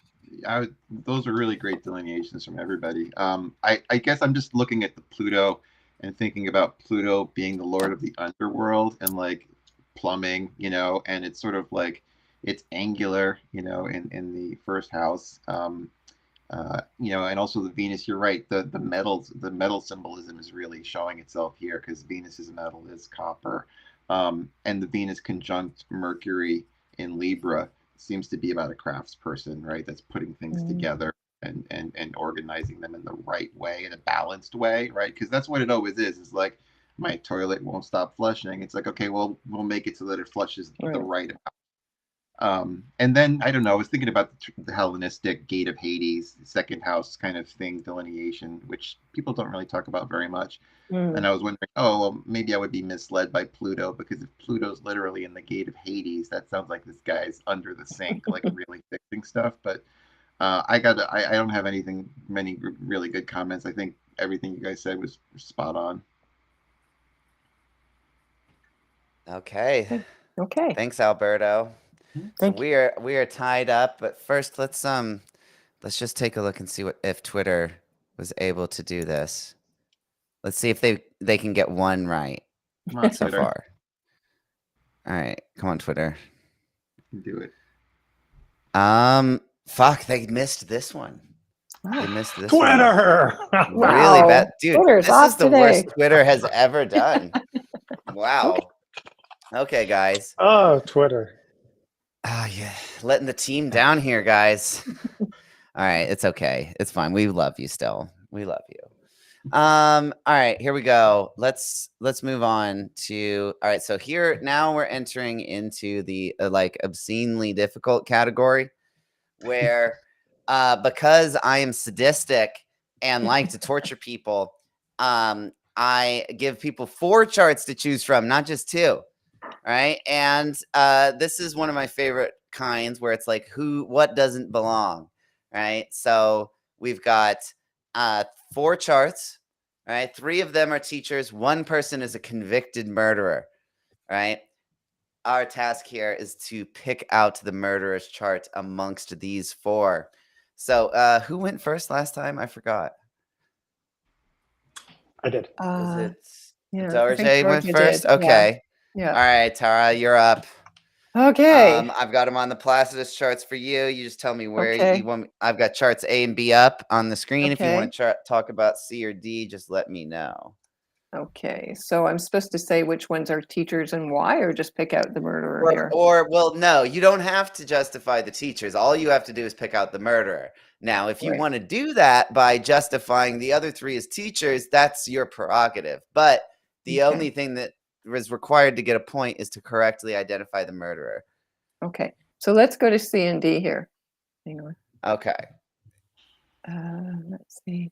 those are really great delineations from everybody. I guess I'm just looking at the Pluto and thinking about Pluto being the lord of the underworld and like plumbing, you know, and it's sort of like it's angular, you know, in the first house. You know, and also the Venus. You're right. The metals, the metal symbolism is really showing itself here because Venus's metal is copper, and the Venus conjunct Mercury in Libra seems to be about a craftsperson, right? That's putting things together and organizing them in the right way, in a balanced way, right? Because that's what it always is. It's like my toilet won't stop flushing. It's like, okay, well, we'll make it so that it flushes the right amount. And then I don't know. I was thinking about the Hellenistic Gate of Hades, second house kind of thing delineation, which people don't really talk about very much. And I was wondering, oh, well, maybe I would be misled by Pluto because if Pluto's literally in the Gate of Hades, that sounds like this guy's under the sink, like really fixing stuff. But I don't have many really good comments. I think everything you guys said was spot on. Okay. Okay. Thanks, Alberto. So we are tied up, but first let's just take a look and see if Twitter was able to do this. Let's see if they can get one right so Twitter. far. All right, come on, Twitter. You can do it. Fuck, they missed this one. They missed this Twitter. one. Really bad, dude. Twitter's This is the today. worst Twitter has ever done. Wow. Okay, guys. Oh, Twitter. Oh yeah, letting the team down here, guys. All right, it's okay. It's fine. We love you still. We love you. All right, here we go. Let's move on to all right. So here now we're entering into the like obscenely difficult category where because I am sadistic and like to torture people, I give people 4 charts to choose from, not just 2. Right. And this is one of my favorite kinds where it's like what doesn't belong. Right. So we've got 4 charts. Right. 3 of them are teachers. 1 person is a convicted murderer. Right. Our task here is to pick out the murderer's chart amongst these 4. So who went first last time? I forgot. I did. Was it Yeah, I think Dorje went Georgia first? did. Okay. Yeah. All right, Tara, you're up. Okay. I've got them on the Placidus charts for you. You just tell me where Okay. you want me. I've got charts A and B up on the screen. If you Okay. want to talk about C or D, just let me know. Okay. So I'm supposed to say which ones are teachers and why, or just pick out the murderer here? Well, no, you don't have to justify the teachers. All you have to do is pick out the murderer. Now, if you Right. want to do that by justifying the other three as teachers, that's your prerogative. But the Okay. only thing that is required to get a point is to correctly identify the murderer. Okay. So let's go to C and D here. Hang on. Okay. Let's see.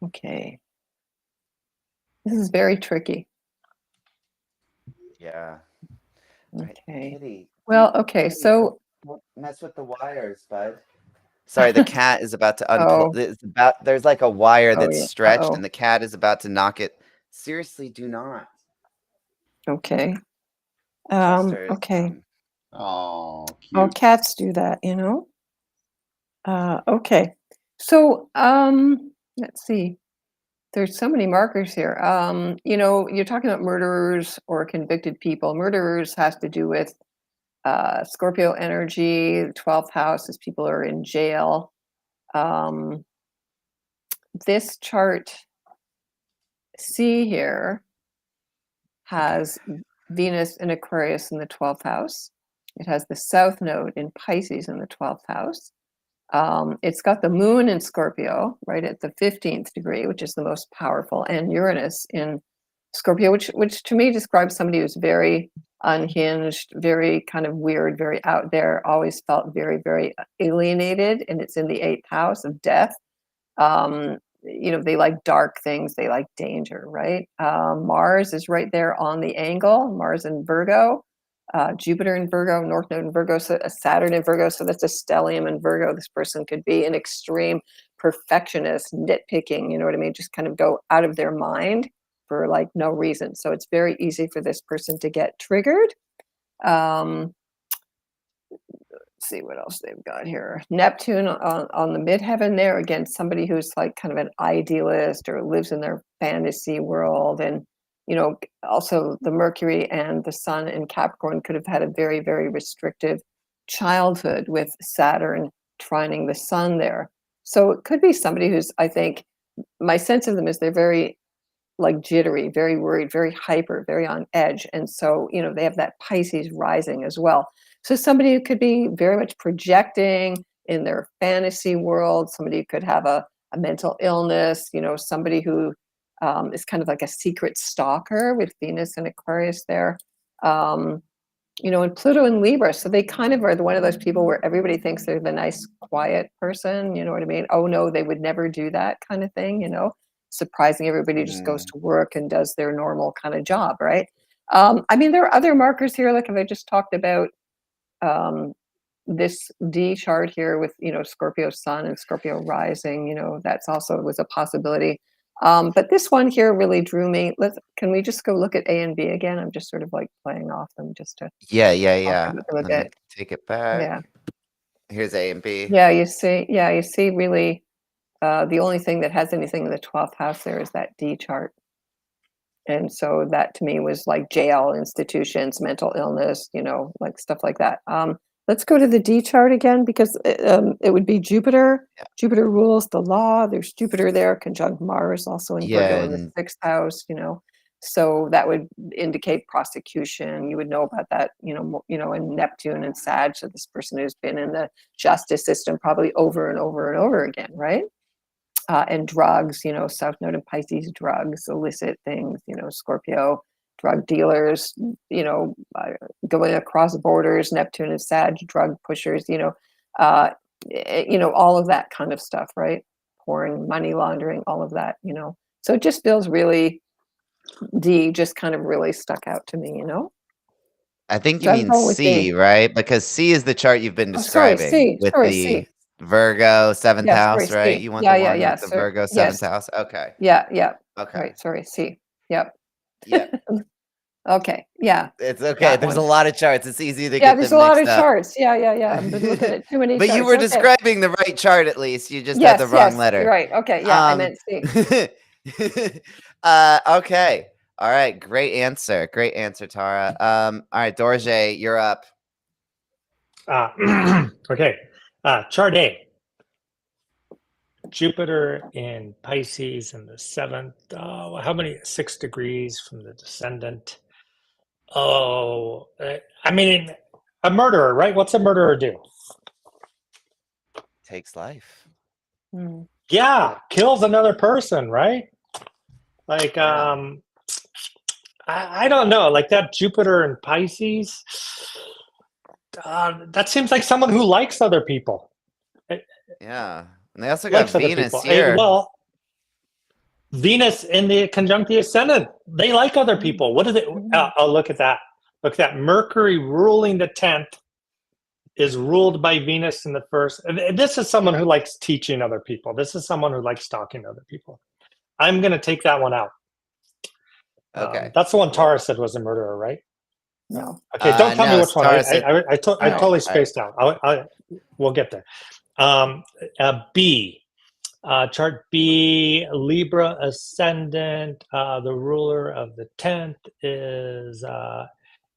Okay. This is very tricky. Yeah. Okay. Kitty. Well, okay. So Don't mess with the wires, bud. Sorry, the cat is about to unplug. Oh. There's like a wire that's yeah. stretched, Uh-oh. and the cat is about to knock it. Seriously, do not. Okay. Chester is, Okay. Oh, Oh, cute. cats do that, Okay. So, let's see. There's so many markers here. You're talking about murderers or convicted people. Murderers has to do with Scorpio energy. The 12th house is people are in jail. This chart C here has Venus in Aquarius in the 12th house. It has the South Node in Pisces in the 12th house. It's got the moon in Scorpio, right at the 15th degree, which is the most powerful, and Uranus in Scorpio, which to me describes somebody who's very unhinged, very kind of weird, very out there, always felt very, very alienated. And it's in the 8th house of death. They like dark things, they like danger, right? Mars is right there on the angle, Mars in Virgo. Jupiter in Virgo, North Node in Virgo, so Saturn in Virgo, so that's a stellium in Virgo. This person could be an extreme perfectionist, nitpicking, you know what I mean? Just kind of go out of their mind for like no reason. So it's very easy for this person to get triggered. See what else they've got here. Neptune on the midheaven there, again, somebody who's like kind of an idealist or lives in their fantasy world. And also the Mercury and the Sun in Capricorn could have had a very, very restrictive childhood with Saturn trining the Sun there. So it could be somebody who's, I think, my sense of them is they're very like jittery, very worried, very hyper, very on edge. And so, they have that Pisces rising as well. So somebody who could be very much projecting in their fantasy world, somebody who could have a mental illness, somebody who is kind of like a secret stalker with Venus and Aquarius there. And Pluto and Libra. So they kind of are one of those people where everybody thinks they're the nice, quiet person. You know what I mean? Oh, no, they would never do that kind of thing, surprising everybody just goes to work and does their normal kind of job, right? There are other markers here, like if I just talked about this D chart here with, Scorpio Sun and Scorpio rising, that's also was a possibility. But this one here really drew me. Can we just go look at A and B again? I'm just sort of like playing off them just to Yeah. talk about them a Let me bit. take it back. Yeah. Here's A and B. Yeah, you see really the only thing that has anything in the 12th house there is that D chart. And so that to me was like jail, institutions, mental illness, like stuff like that. Let's go to the D chart again because it would be Jupiter. Yeah. Jupiter rules the law. There's Jupiter there, conjunct Mars, also in Virgo in the 6th house. So that would indicate prosecution. You would know about that, in Neptune and Sag. So this person who's been in the justice system probably over and over and over again, right? And drugs, South Node and Pisces, drugs, illicit things, Scorpio, drug dealers, going across borders, Neptune and Sag, drug pushers, all of that kind of stuff, right? Pouring, money laundering, all of that, So it just feels really, D just kind of really stuck out to me, I think you So I'm mean going with C, D. right? Because C is the chart you've been Oh, sorry, describing C. with Sorry, the C. Virgo 7th Yeah, sorry, house, right? C. You want the one Yeah. with the So, Virgo 7th yes. house? Okay. Yeah. Okay. Right. Sorry. C. Yep. Yep. Okay. Yeah. It's okay. There's a lot of charts. It's easy to get There's them a lot mixed of up. charts. Yeah. I've been looking at too many But charts. you were Okay. describing the right chart at least. You just had the wrong letter. You're right. Okay. Yeah. I meant C. Okay. All right. Great answer. Great answer, Tara. All right, Dorje, you're up. Okay. Chart A. Jupiter in Pisces in the 7th. How many? 6 degrees from the descendant. Oh, I mean, a murderer, right? What's a murderer do? Takes life. Yeah, kills another person, right? Like, Yeah. I don't know. Like that Jupiter in Pisces, that seems like someone who likes other people. Yeah. And they also got Likes other Venus people. here. Well, Venus in the conjunct the ascendant. They like other people. What is it? Oh, look at that. Look at that. Mercury ruling the 10th is ruled by Venus in the 1st. This is someone who likes teaching other people. This is someone who likes talking to other people. I'm going to take that one out. Okay. That's the one Tara said was a murderer, right? No. Okay, don't tell me which one. I totally Okay. spaced out. We'll get there. B. Chart B, Libra ascendant. The ruler of the 10th is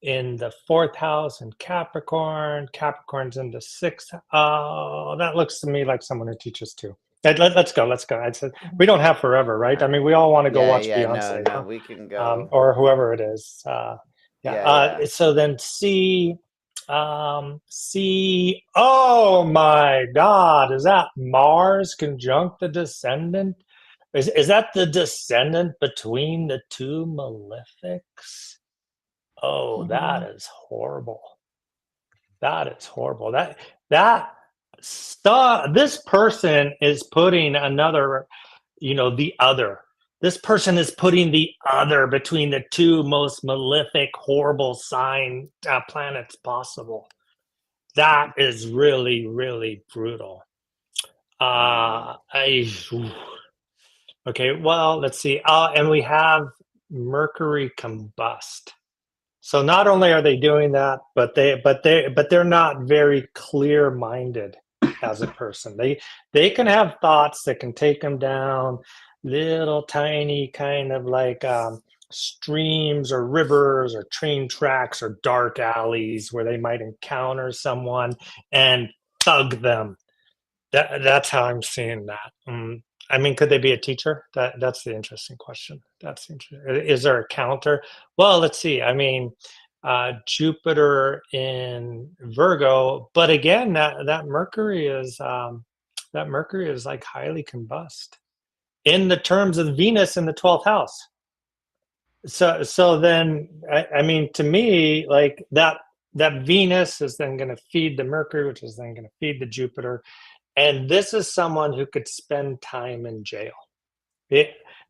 in the 4th house in Capricorn. Capricorn's in the 6th. Oh, that looks to me like someone who teaches too. Let's go. I said we don't have forever, right? I mean, we all want to go watch Beyonce. No, we can go. Or whoever it is. Yeah. So then C. C. Oh my God! Is that Mars conjunct the descendant? Is that the descendant between the two malefics? Oh, that is horrible. That is horrible. This person is putting another, the other. This person is putting the other between the two most malefic, horrible sign planets possible. That is really, really brutal. Okay, well, let's see. And we have Mercury combust. So not only are they doing that, but they're not very clear-minded as a person. They can have thoughts that can take them down little tiny kind of like streams or rivers or train tracks or dark alleys where they might encounter someone and thug them. That's how I'm seeing that. I mean, could they be a teacher? That's the interesting question. That's interesting. Is there a counter? Well, let's see. I mean, Jupiter in Virgo, but again, that Mercury is like highly combust in the terms of Venus in the 12th house. So then, I mean, to me, like that Venus is then going to feed the Mercury, which is then going to feed the Jupiter. And this is someone who could spend time in jail.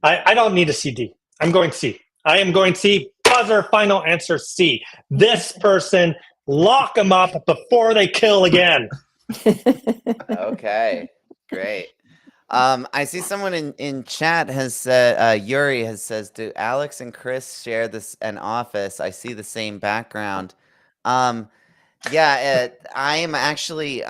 I don't need a CD. I'm going C. I am going C. Buzzer, final answer C. This person, lock them up before they kill again. Okay, great. I see someone in chat has said, Yuri says, do Alex and Chris share an office? I see the same background. Yeah, I am actually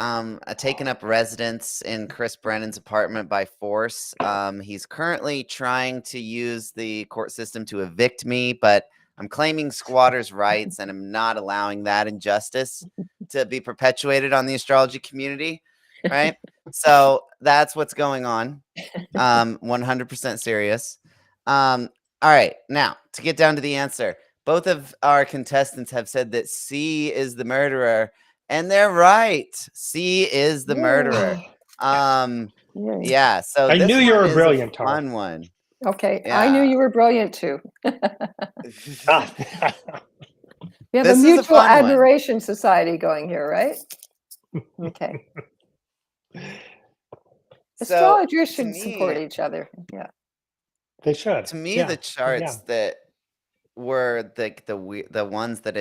taking up residence in Chris Brennan's apartment by force. He's currently trying to use the court system to evict me, but I'm claiming squatters' rights and I'm not allowing that injustice to be perpetuated on the astrology community, right? So that's what's going on. 100% serious. All right, now to get down to the answer. Both of our contestants have said that C is the murderer, and they're right. C is the murderer. Yeah. So I knew you were brilliant, Tara. Fun one. Okay, Yeah. I knew you were brilliant too. We have This a is mutual fun one. admiration society going here, right? Okay. Astrologers should support each other. Yeah. They should. To me, the charts that were the ones that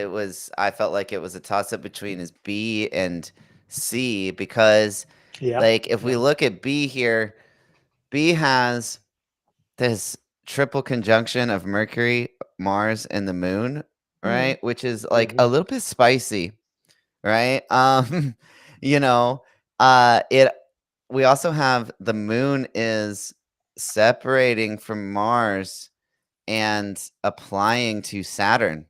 I felt like it was a toss up between is B and C, because like if we look at B here, B has this triple conjunction of Mercury, Mars, and the Moon, right? Which is like a little bit spicy, right? You know, we also have the Moon is separating from Mars and applying to Saturn,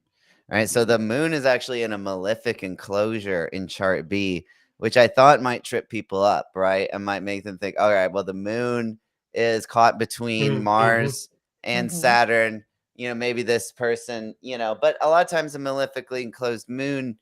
right? So the Moon is actually in a malefic enclosure in chart B, which I thought might trip people up, right? And might make them think, all right, well, the Moon is caught between Mars and Saturn. You know, maybe this person, you know, but a lot of times a malefically enclosed Moon,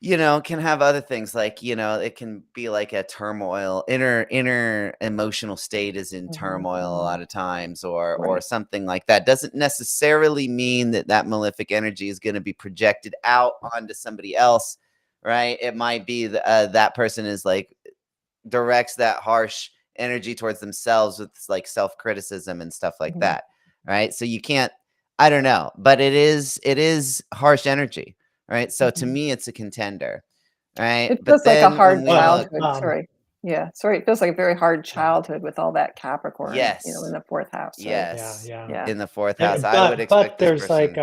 you know, can have other things like, you know, it can be like a turmoil, inner emotional state is in turmoil a lot of times, or something like that. Doesn't necessarily mean that that malefic energy is going to be projected out onto somebody else, right? It might be that person is like directs that harsh energy towards themselves with like self-criticism and stuff like that, right? So you can't, I don't know, but it is harsh energy. Right. So to me, it's a contender. Right. It feels like a hard childhood. It feels like a very hard childhood with all that Capricorn, yes. you know, in the 4th house. Yes. Yeah. In the 4th house. I would expect but there's like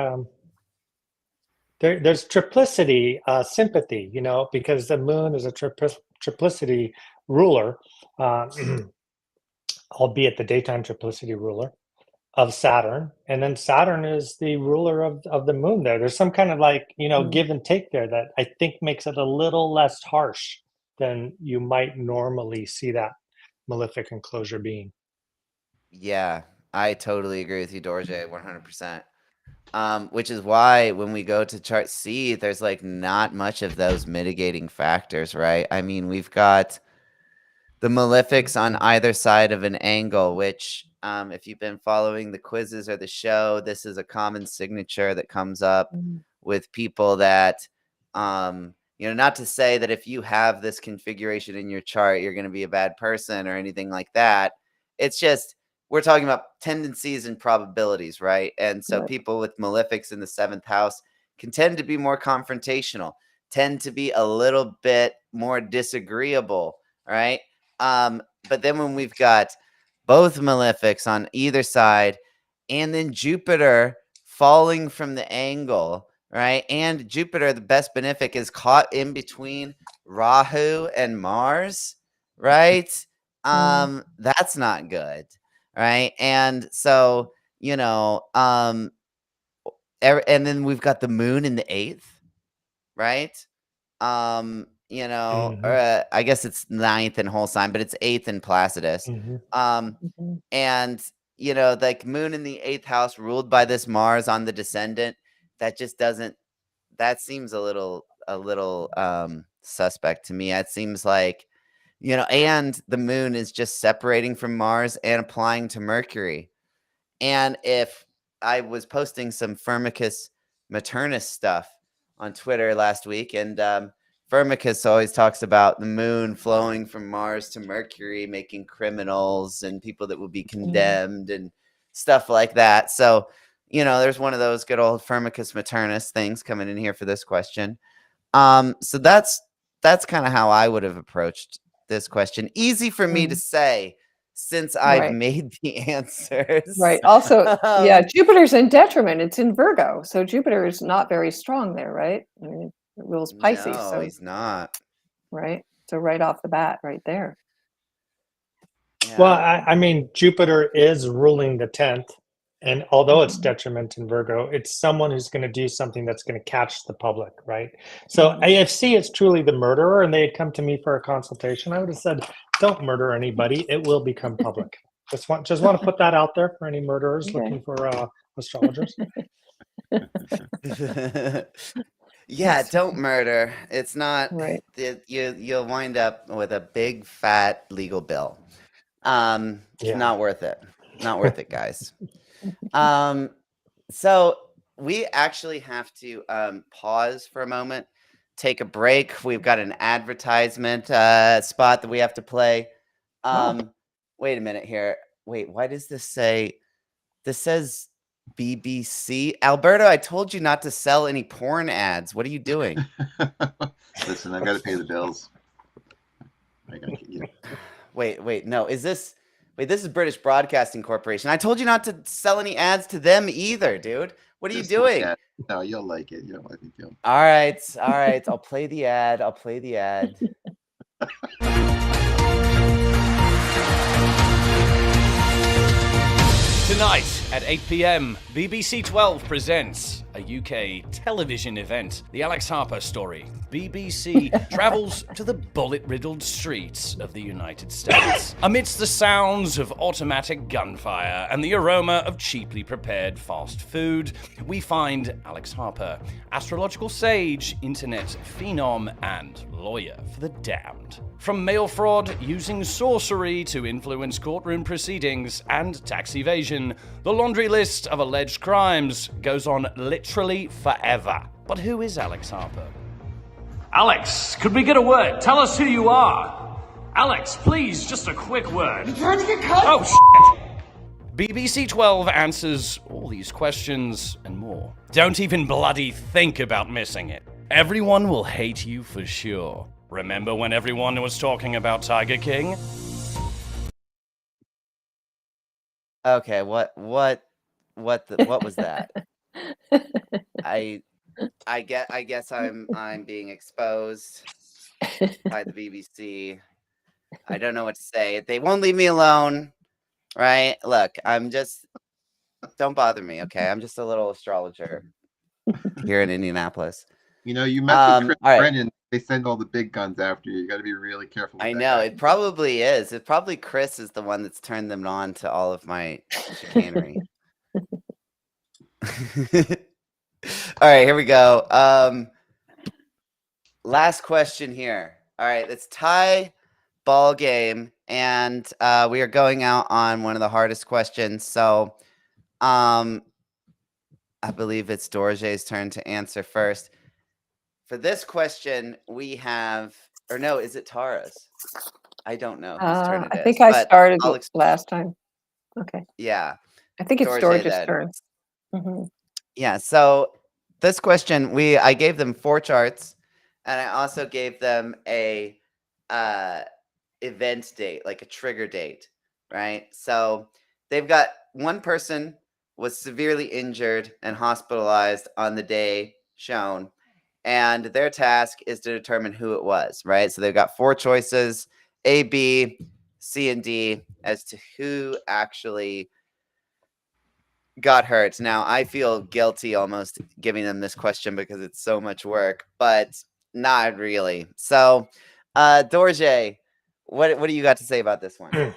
there's triplicity sympathy, you know, because the Moon is a triplicity ruler, albeit the daytime triplicity ruler of Saturn, and then Saturn is the ruler of the Moon. There's some kind of like, you know, give and take there that I think makes it a little less harsh than you might normally see that malefic enclosure being. Yeah, I totally agree with you, Dorje, 100%. Which is why when we go to chart C, there's like not much of those mitigating factors, right? I mean, we've got the malefics on either side of an angle, which if you've been following the quizzes or the show, this is a common signature that comes up with people that, you know, not to say that if you have this configuration in your chart, you're going to be a bad person or anything like that. It's just, we're talking about tendencies and probabilities, right? And so people with malefics in the 7th house can tend to be more confrontational, tend to be a little bit more disagreeable, right? But then when we've got both malefics on either side, and then Jupiter falling from the angle, right? And Jupiter, the best benefic, is caught in between Rahu and Mars, right? That's not good, right? And so, you know, and then we've got the Moon in the 8th, right? You know, I guess it's 9th in whole sign, but it's 8th in Placidus. And you know, like Moon in the 8th house ruled by this Mars on the descendant, that just doesn't, that seems a little suspect to me. It seems like, you know, and the Moon is just separating from Mars and applying to Mercury. And if I was posting some Firmicus Maternus stuff on Twitter last week, and Firmicus always talks about the Moon flowing from Mars to Mercury, making criminals and people that will be condemned and stuff like that. So, you know, there's one of those good old Firmicus Maternus things coming in here for this question. So that's kind of how I would have approached this question. Easy for me to say, since I've made the answers. Right. Also, Jupiter's in detriment. It's in Virgo. So Jupiter is not very strong there, right? I mean, it rules Pisces. No, so he's not. Right. So right off the bat, right there. Yeah. Well, I mean, Jupiter is ruling the 10th. And although it's detriment in Virgo, it's someone who's going to do something that's going to catch the public, right? So AFC is truly the murderer, and they had come to me for a consultation. I would have said, don't murder anybody. It will become public. Just want to put that out there for any murderers looking for astrologers. Yeah, don't murder. It's not, you'll wind up with a big fat legal bill. Not worth it. Not worth it, guys. So we actually have to pause for a moment, take a break. We've got an advertisement spot that we have to play. Wait a minute here. Wait, why does this say? This says BBC. Alberto, I told you not to sell any porn ads. What are you doing? Listen, I've got to pay the bills. I gotta, you know. Wait, no. Is this? Wait, this is British Broadcasting Corporation. I told you not to sell any ads to them either, dude. What are you doing? No, you'll like it. You know, I think you'll. All right. I'll play the ad. Tonight at 8 p.m, BBC 12 presents a UK television event, The Alex Harper Story. BBC travels to the bullet-riddled streets of the United States. Amidst the sounds of automatic gunfire and the aroma of cheaply prepared fast food, we find Alex Harper, astrological sage, internet phenom, and lawyer for the damned. From mail fraud using sorcery to influence courtroom proceedings and tax evasion, the laundry list of alleged crimes goes on literally forever. But who is Alex Harper? Alex, could we get a word? Tell us who you are. Alex, please, just a quick word. You trying to get cut? Oh, shit. BBC 12 answers all these questions and more. Don't even bloody think about missing it. Everyone will hate you for sure. Remember when everyone was talking about Tiger King? Okay, what was that? I guess I'm being exposed by the BBC. I don't know what to say. They won't leave me alone, right? Look, don't bother me, okay? I'm just a little astrologer here in Indianapolis. You know, you met with Chris all right. Brennan. They send all the big guns after you. You got to be really careful. I know it probably is. It probably Chris is the one that's turned them on to all of my chicanery. All right, here we go. Last question here. All right, it's tie ball game, and we are going out on one of the hardest questions. So, I believe it's Dorje's turn to answer first. For this question, we have, or no, is it Tara's? I don't know whose turn it is. I think I started last time. Okay. Yeah. I think it's George's turn. Mm-hmm. Yeah. So this question, I gave them 4 charts, and I also gave them a event date, like a trigger date, right? So they've got one person was severely injured and hospitalized on the day shown. And their task is to determine who it was, right? So they've got 4 choices, A, B, C, and D, as to who actually got hurt. Now, I feel guilty almost giving them this question because it's so much work, but not really. So, Dorje, what do you got to say about this one?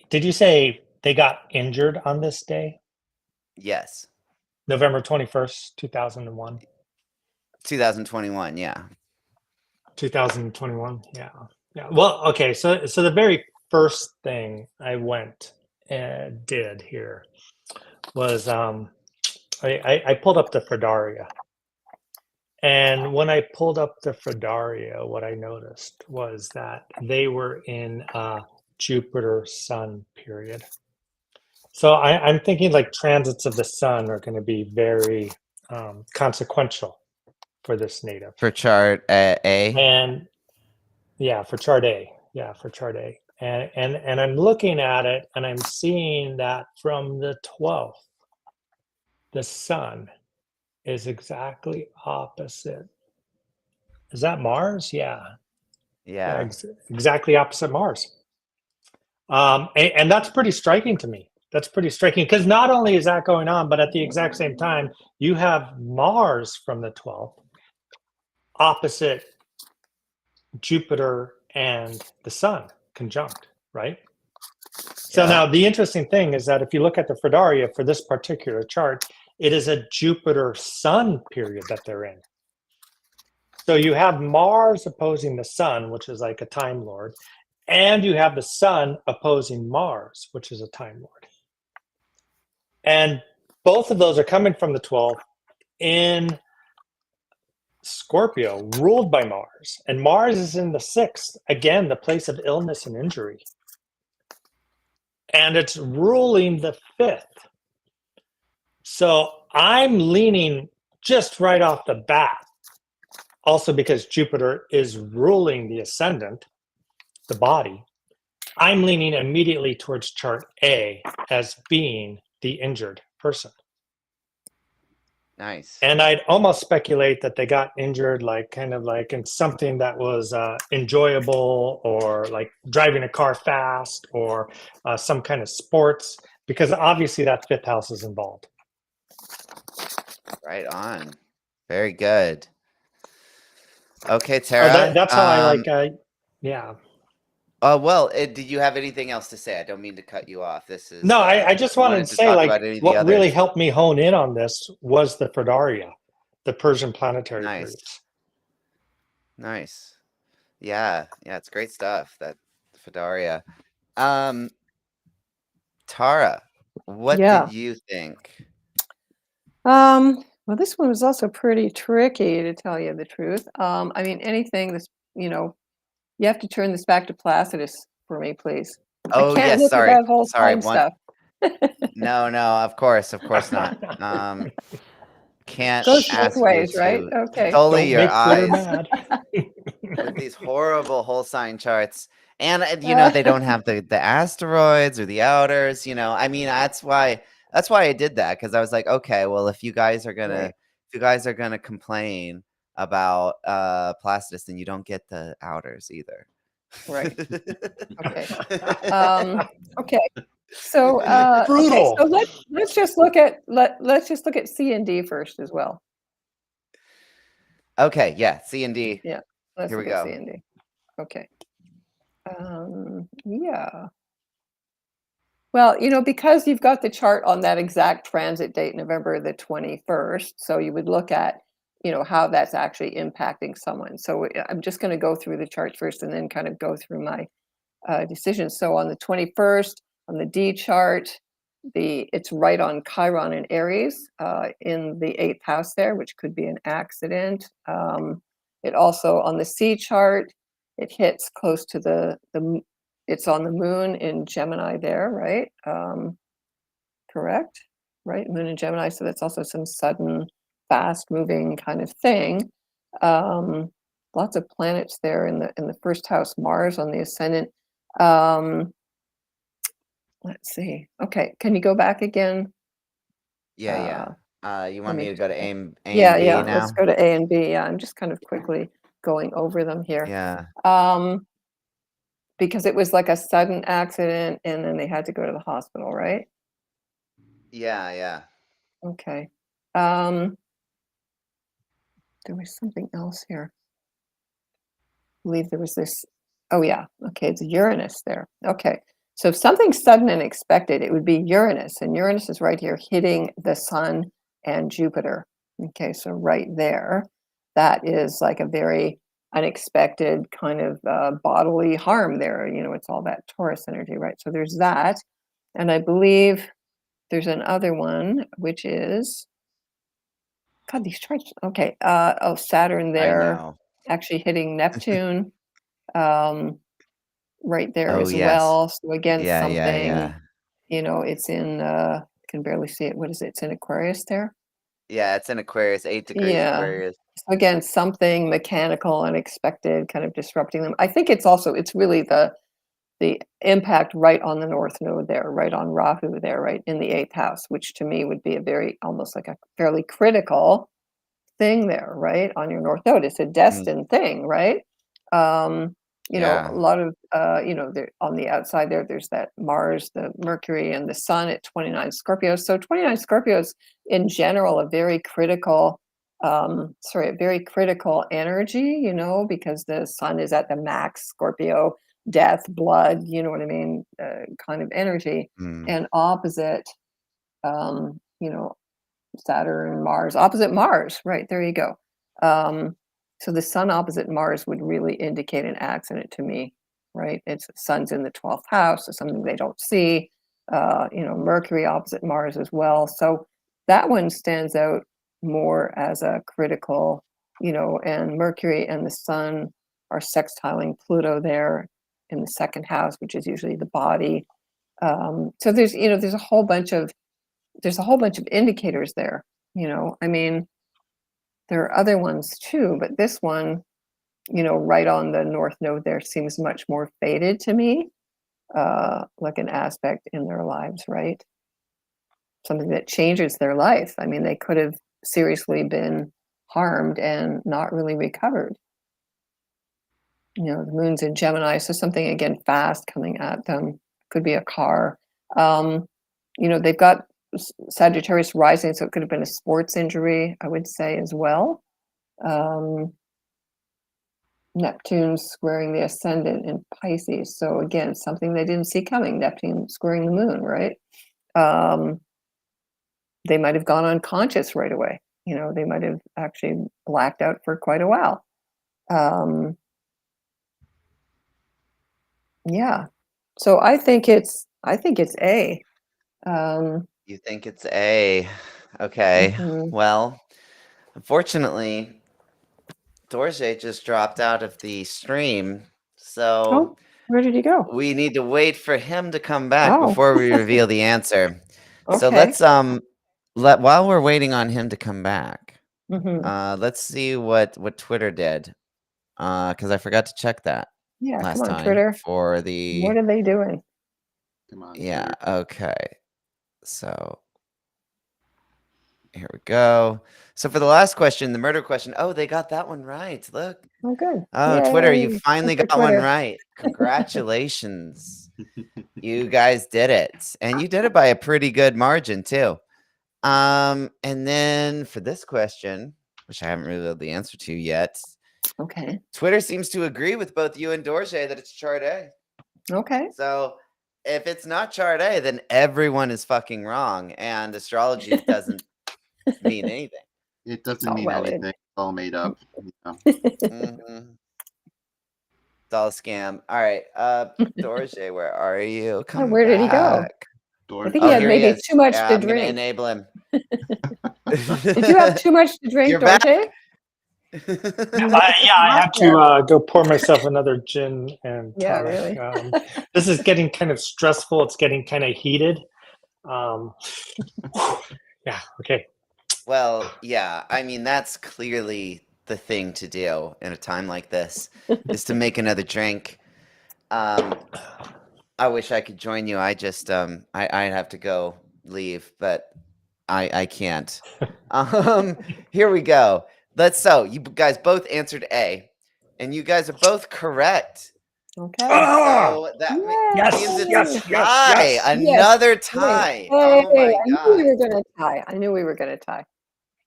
Did you say they got injured on this day? Yes. November 21st, 2001. 2021, yeah. 2021, yeah. Well, okay, so the very first thing I went and did here was I pulled up the Fredaria. And when I pulled up the Fredaria, what I noticed was that they were in Jupiter Sun period. So I'm thinking like transits of the sun are going to be very consequential for this native. For chart A? And yeah, for chart A. Yeah, for chart A. And I'm looking at it and I'm seeing that from the 12th, the sun is exactly opposite. Is that Mars? Yeah. Yeah. Exactly opposite Mars. And that's pretty striking to me. That's pretty striking because not only is that going on, but at the exact same time, you have Mars from the 12th opposite Jupiter and the sun conjunct, right? So now the interesting thing is that if you look at the Fredaria for this particular chart, it is a Jupiter Sun period that they're in. So you have Mars opposing the sun, which is like a Time Lord, and you have the sun opposing Mars, which is a Time Lord. And both of those are coming from the 12th in Scorpio, ruled by Mars. And Mars is in the 6th, again, the place of illness and injury. And it's ruling the 5th. So I'm leaning just right off the bat, also because Jupiter is ruling the ascendant, the body. I'm leaning immediately towards chart A as being the injured person. Nice. And I'd almost speculate that they got injured, like kind of like in something that was enjoyable, or like driving a car fast, or some kind of sports, because obviously that fifth house is involved. Right on. Very good. Okay, Tara. That's how I like. Yeah. Well, did you have anything else to say? I don't mean to cut you off. This is No, I just wanted to say, talk like, about any of the what really others. helped me hone in on this was the Fradaria, the Persian planetary Nice. periods. Nice. Yeah, it's great stuff. That Fedaria. Tara, what Yeah. did you think? Well, this one was also pretty tricky, to tell you the truth. I mean, anything that's, you have to turn this back to Placidus for me, please. Oh, I can't yes, look at that whole sorry. time stuff. No, of course not. Can't Goes both ask you ways, right? to Okay. sully Don't your make Twitter eyes mad. with these horrible whole sign charts. And they don't have the asteroids or the outers. I mean, that's why I did that, because I was like, okay, well, if you guys are gonna complain about Placidus, then you don't get the outers either. Right. Okay. Okay. So Brutal. So let's just look at C and D first as well. Okay, yeah, C and D. Yeah. Let's Here we look at go. C and D. Okay. Yeah. Well, because you've got the chart on that exact transit date, November the 21st, so you would look at, how that's actually impacting someone. So I'm just going to go through the chart first and then kind of go through my decisions. So on the 21st, on the D chart, it's right on Chiron and Aries in the 8th house there, which could be an accident. It also, on the C chart, it hits close to it's on the moon in Gemini there, right? Correct? Right? Moon in Gemini. So that's also some sudden, fast moving kind of thing. Lots of planets there in the first house, Mars on the ascendant. Let's see. Okay, can you go back again? Yeah. You want me to go to A and B Yeah. now? Let's go to A and B. Yeah, I'm just kind of quickly going over them here. Yeah. Because it was like a sudden accident and then they had to go to the hospital, right? Yeah. Okay. There was something else here. I believe there was this. Oh yeah. Okay, it's Uranus there. Okay. So if something sudden and expected, it would be Uranus, and Uranus is right here hitting the Sun and Jupiter. Okay, so right there, that is like a very unexpected kind of bodily harm there. It's all that Taurus energy, right? So there's that. And I believe there's another one, which is, God, these charts. Okay. Saturn I there, know. actually hitting Neptune. Right there Oh, as yes. well. So again, Yeah. something, it's in, I can barely see it. What is it? It's in Aquarius there. Yeah, it's in Aquarius, 8 degrees Yeah. Aquarius. So again, something mechanical, unexpected, kind of disrupting them. I think it's really the impact right on the North Node there, right on Rahu there, right in the 8th house, which to me would be a very, almost like a fairly critical thing there, right? On your North Node. It's a destined thing, right? A lot of, there on the outside there's that Mars, the Mercury, and the Sun at 29 Scorpios. So 29 Scorpios in general, a very critical energy, because the Sun is at the max Scorpio, death, blood, you know what I mean, kind of energy, and opposite, Saturn, Mars, opposite Mars, right? There you go. So the Sun opposite Mars would really indicate an accident to me, right? It's Sun's in the 12th house, so something they don't see. Mercury opposite Mars as well. So that one stands out more as a critical, and Mercury and the Sun are sextiling Pluto there in the 2nd house, which is usually the body. So there's a whole bunch of indicators there. I mean, there are other ones too, but this one, right on the north node there seems much more fated to me, like an aspect in their lives, right? Something that changes their life. I mean, they could have seriously been harmed and not really recovered. The moon's in Gemini, so something again fast coming at them. Could be a car. They've got Sagittarius rising, so it could have been a sports injury, I would say as well. Neptune squaring the ascendant in Pisces, so again, something they didn't see coming. Neptune squaring the moon, right? They might have gone unconscious right away. They might have actually blacked out for quite a while. Yeah. So I think it's A. You think it's A? Okay. Mhm. Well, unfortunately, Dorje just dropped out of the stream, so Oh, where did he go? we need to wait for him to come back Oh, before we reveal the answer. So okay. while we're waiting on him to come back, hmm let's see what Twitter did, because I forgot to check that Yeah, come last on, time Twitter. for the What are they doing? Come on. yeah. Twitter. Okay, so here we go. So for the last question, the murder question, oh, they got that one right. Look. Oh, good. Oh, Twitter, you Yay. finally Good for got one Twitter. right. Congratulations. You guys did it. And you did it by a pretty good margin too. And then for this question, which I haven't revealed the answer to yet, Okay. Twitter seems to agree with both you and Dorje that it's chart A. Okay. So if it's not chart A, then everyone is fucking wrong, and astrology doesn't mean anything. It doesn't Oh, mean well, anything. It's all made up. Yeah. Mhm. It's all a scam. All right, Dorje, where are you? Come where did he go? back. I Dorje. think he Oh, had here he maybe is. too much Yeah, to I'm gonna drink. enable him. Did you have too much to drink, You're back. Dorje? Yeah, I have to go pour myself another gin and Yeah, tonic. really. This is getting kind of stressful. It's getting kind of heated. Yeah, okay. Well, yeah, I mean, that's clearly the thing to do in a time like this, is to make another drink. I wish I could join you. I just I'd have to go leave, but I can't. Here we go. So you guys both answered A, and you guys are both correct. Okay. So that Yes, means it's yes, a yes, tie. yes. Another Hey, tie. hey, Oh my I knew god. we were gonna tie. I knew we were gonna tie.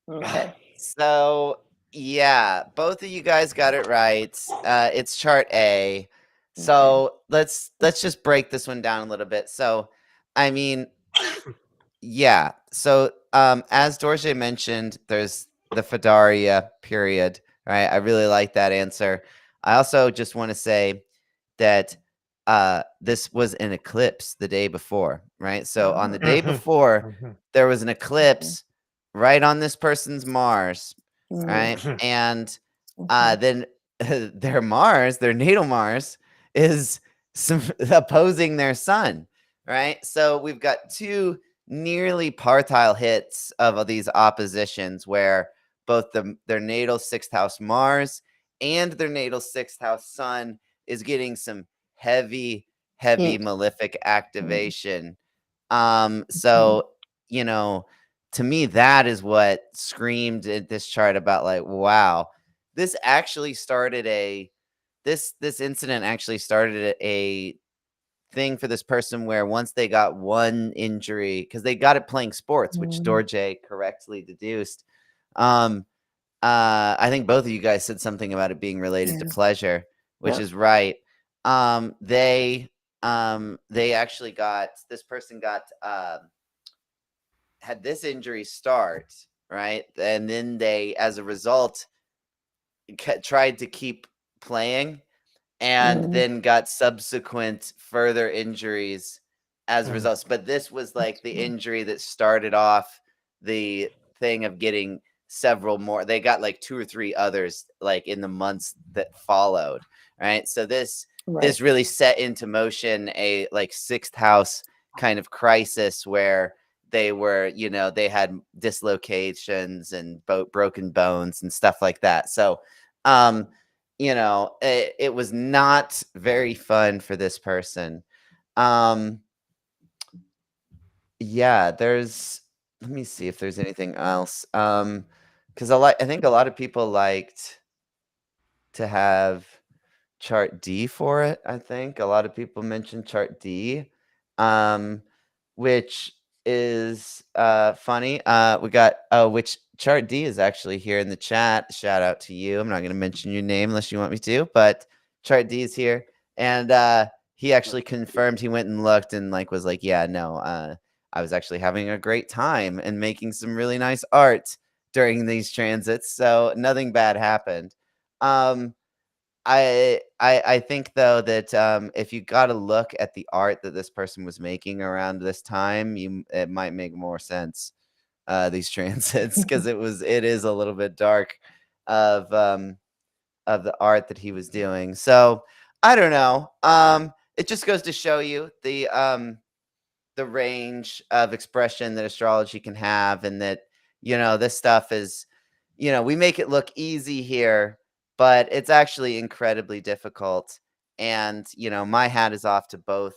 Okay. So yeah, both of you guys got it right. It's chart A. So let's just break this one down a little bit. So I mean, yeah. So as Dorje mentioned, there's the Fedaria period, right? I really like that answer. I also just want to say that this was an eclipse the day before, right? So on the day Mhm, before, mhm, there was an eclipse right on this person's Mars, right? mhm. And then their Mars, their natal Mars, is opposing their sun, right? So we've got two nearly partile hits of these oppositions where both their natal sixth house Mars and their natal sixth house Sun is getting some heavy Heat. malefic activation. So to me, that is what screamed at this chart about, like, wow, this actually started this incident actually started a thing for this person where once they got one injury, because they got it playing sports, which Dorje correctly deduced. I think both of you guys said something about it being related to pleasure, which is right. They actually got, this person had this injury start, right? And then they, as a result, tried to keep playing, and then got subsequent further injuries as a result. But this was like the injury that started off the thing of getting several more. They got like 2 or 3 others like in the months that followed, right? So this really set into motion a like sixth house kind of crisis where they were, they had dislocations and broken bones and stuff like that. So, it was not very fun for this person. Yeah, let me see if there's anything else. Because I think a lot of people liked to have chart D for it. I think a lot of people mentioned chart D, which is funny. We got which chart D is actually here in the chat. Shout out to you. I'm not going to mention your name unless you want me to, but chart D is here, and he actually confirmed. He went and looked and was like, yeah, no, I was actually having a great time and making some really nice art during these transits, so nothing bad happened. I think though that if you got to look at the art that this person was making around this time, it might make more sense, these transits, because it is a little bit dark of the art that he was doing. So I don't know. It just goes to show you the range of expression that astrology can have, and that this stuff is, we make it look easy here, but it's actually incredibly difficult. And my hat is off to both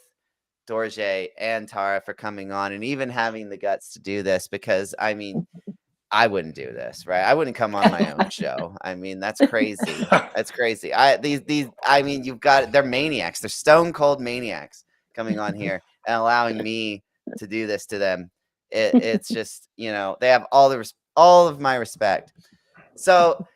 Dorje and Tara for coming on and even having the guts to do this, because I mean, I wouldn't do this, right? I wouldn't come on my own show. I mean, that's crazy. That's crazy. I mean, they're maniacs. They're stone cold maniacs coming on here and allowing me to do this to them. It's just, they have all of my respect. So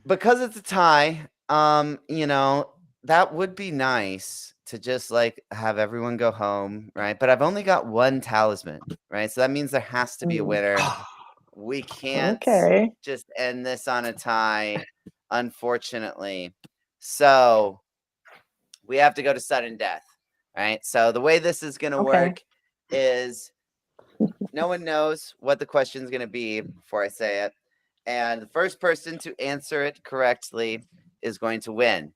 because it's a tie, that would be nice to just have everyone go home, right? But I've only got one talisman, right? So that means there has to be a winner. We can't just end this on a tie, unfortunately. So we have to go to sudden death, right? So the way this is going to work is no one knows what the question is going to be before I say it. And the first person to answer it correctly is going to win,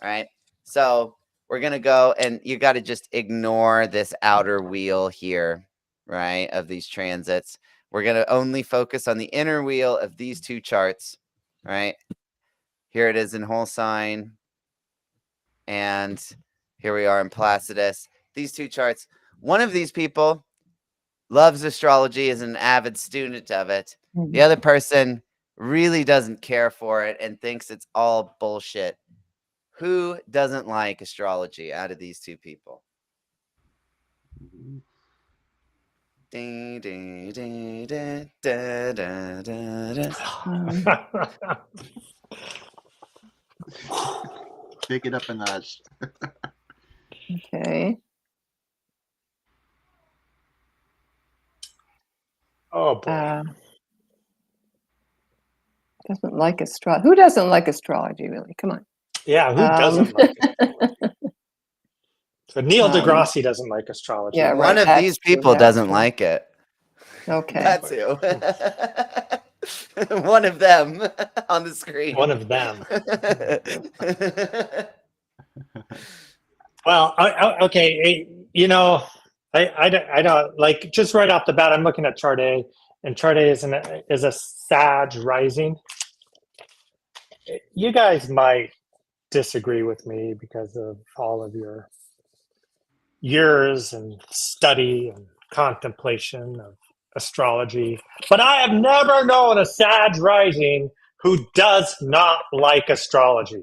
right? So we're going to go, and you got to just ignore this outer wheel here, right, of these transits. We're going to only focus on the inner wheel of these two charts, right? Here it is in whole sign, and here we are in Placidus. These two charts. One of these people loves astrology, is an avid student of it. The other person really doesn't care for it and thinks it's all bullshit. Who doesn't like astrology out of these two people? Ding, ding, ding, ding, da, da, da, da. Take it up a notch. Okay. Oh boy. Doesn't like astrology. Who doesn't like astrology, really? Come on. Yeah, who doesn't like astrology? So Neil deGrasse doesn't like astrology. Yeah, right. One of these people doesn't like it. Okay. That's who. One of them on the screen. One of them. Well, okay. I don't like, just right off the bat, I'm looking at chart A, and chart A is a Sag rising. You guys might disagree with me because of all of your years and study and contemplation of astrology, but I have never known a Sag rising who does not like astrology.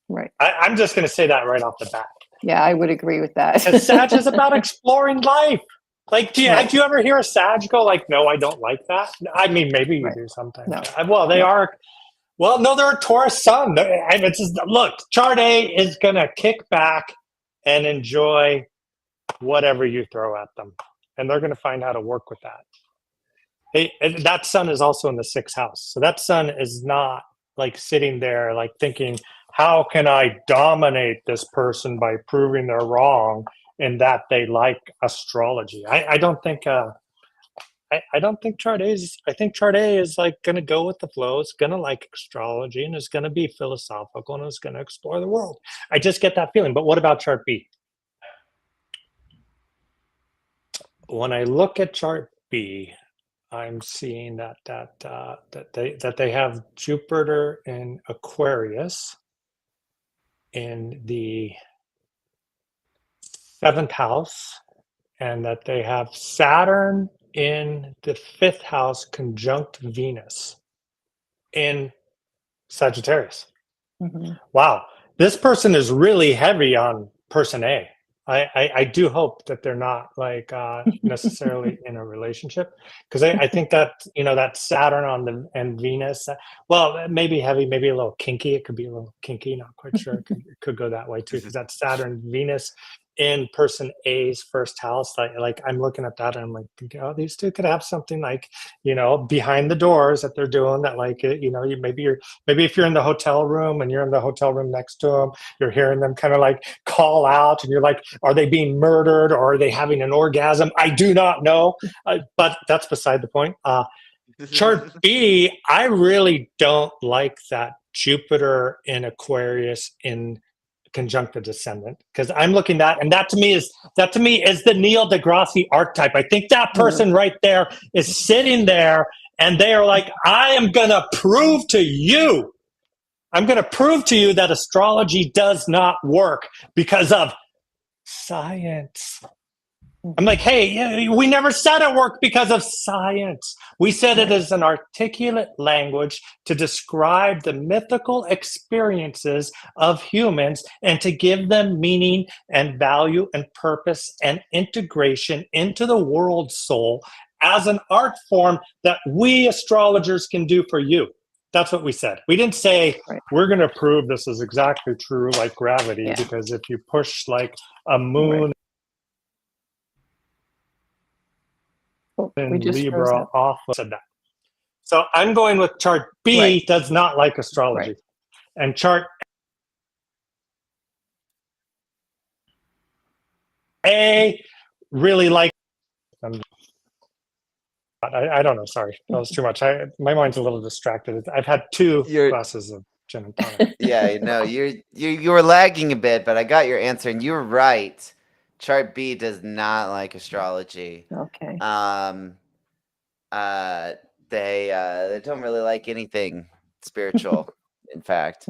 Right. I'm just going to say that right off the bat. Yeah, I would agree with that. Because Sag is about exploring life. Like, do you ever hear a Sag go like, no, I don't like that? I mean, maybe you do sometimes. No. Well, they are. Well, no, they're a Taurus sun. Look, chart A is going to kick back and enjoy whatever you throw at them. And they're going to find how to work with that. And that sun is also in the 6th house. So that sun is not like sitting there like thinking, how can I dominate this person by proving they're wrong and that they like astrology? I don't think I don't think chart A is. I think chart A is like going to go with the flow. It's going to like astrology and it's going to be philosophical and it's going to explore the world. I just get that feeling. But what about chart B? when I look at chart B, I'm seeing that they have Jupiter in Aquarius in the 7th house, and that they have Saturn in the 5th house conjunct Venus in Sagittarius. Mm-hmm. Wow, this person is really heavy on person A. I do hope that they're not like necessarily in a relationship, because I think that that Saturn on the and Venus, well, maybe heavy, maybe a little kinky. It could be a little kinky. Not quite sure. It could go that way too, because that Saturn Venus in person A's first house. Like I'm looking at that and I'm like, oh, these two could have something like behind the doors that they're doing that, like maybe if you're in the hotel room and you're in the hotel room next to them, you're hearing them kind of like call out and you're like, are they being murdered or are they having an orgasm? I do not know, but that's beside the point. Chart B, I really don't like that Jupiter in Aquarius in conjunct the descendant, because I'm looking at, and that to me is the Neil deGrasse archetype. I think that person right there is sitting there and they are like, I am going to prove to you that astrology does not work because of science. I'm like, hey, we never said it worked because of science. We said it is an articulate language to describe the mythical experiences of humans and to give them meaning and value and purpose and integration into the world soul as an art form that we astrologers can do for you. That's what we said. We didn't say we're going to prove this is exactly true like gravity, because if you push like a moon in Libra off of that. So I'm going with chart B does not like astrology. And chart A really like. I don't know. Sorry, that was too much. My mind's a little distracted. I've had 2 glasses of gin and tonic. Yeah, no, you were lagging a bit, but I got your answer, and you were right. Chart B does not like astrology. Okay. They don't really like anything spiritual. In fact,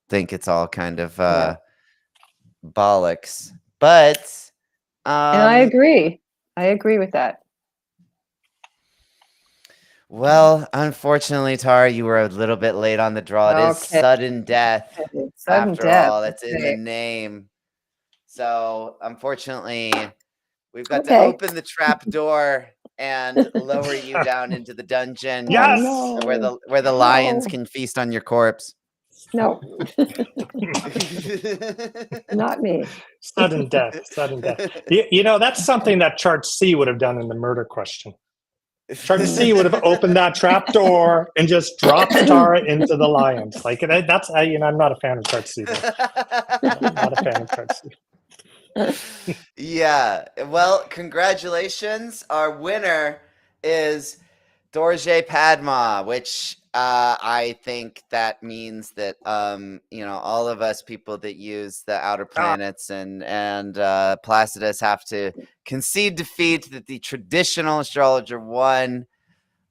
think it's all kind of bollocks. But and I agree. I agree with that. Well, unfortunately, Tara, you were a little bit late on the draw. It is sudden death. After all, that's in the name. So, unfortunately, we've got to open the trap door and lower you down into the dungeon. Yes, where the lions can feast on your corpse. No, not me. Sudden death. That's something that chart C would have done in the murder question. Chart C would have opened that trap door and just dropped Tara into the lions. Like that's I'm not a fan of chart C. Not a fan of chart C. Yeah. Well, congratulations. Our winner is Dorje Padma, which I think that means that all of us people that use the outer planets and Placidus have to concede defeat, that the traditional astrologer won.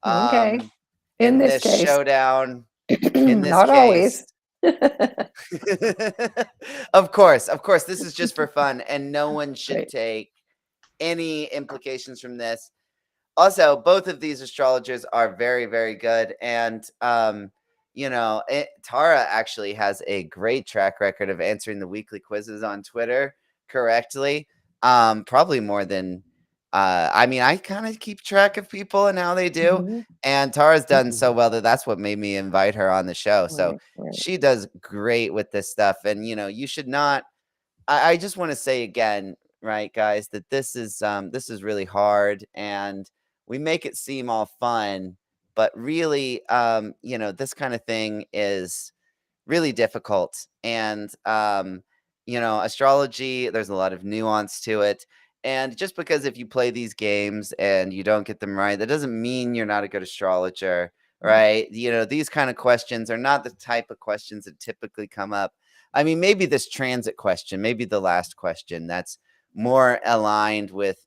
In this case. Showdown. In this not case. Always. Of course, this is just for fun, and no one should take any implications from this. Also, both of these astrologers are very, very good. And, Tara actually has a great track record of answering the weekly quizzes on Twitter correctly. Probably more than, I kind of keep track of people and how they do. And Tara's done so well that's what made me invite her on the show. So she does great with this stuff. And, you should not, I just want to say again, right, guys, that this is really hard, and we make it seem all fun, but really, this kind of thing is really difficult. And, astrology, there's a lot of nuance to it. And just because if you play these games and you don't get them right, that doesn't mean you're not a good astrologer, right? These kind of questions are not the type of questions that typically come up. I mean, maybe this transit question, maybe the last question, that's more aligned with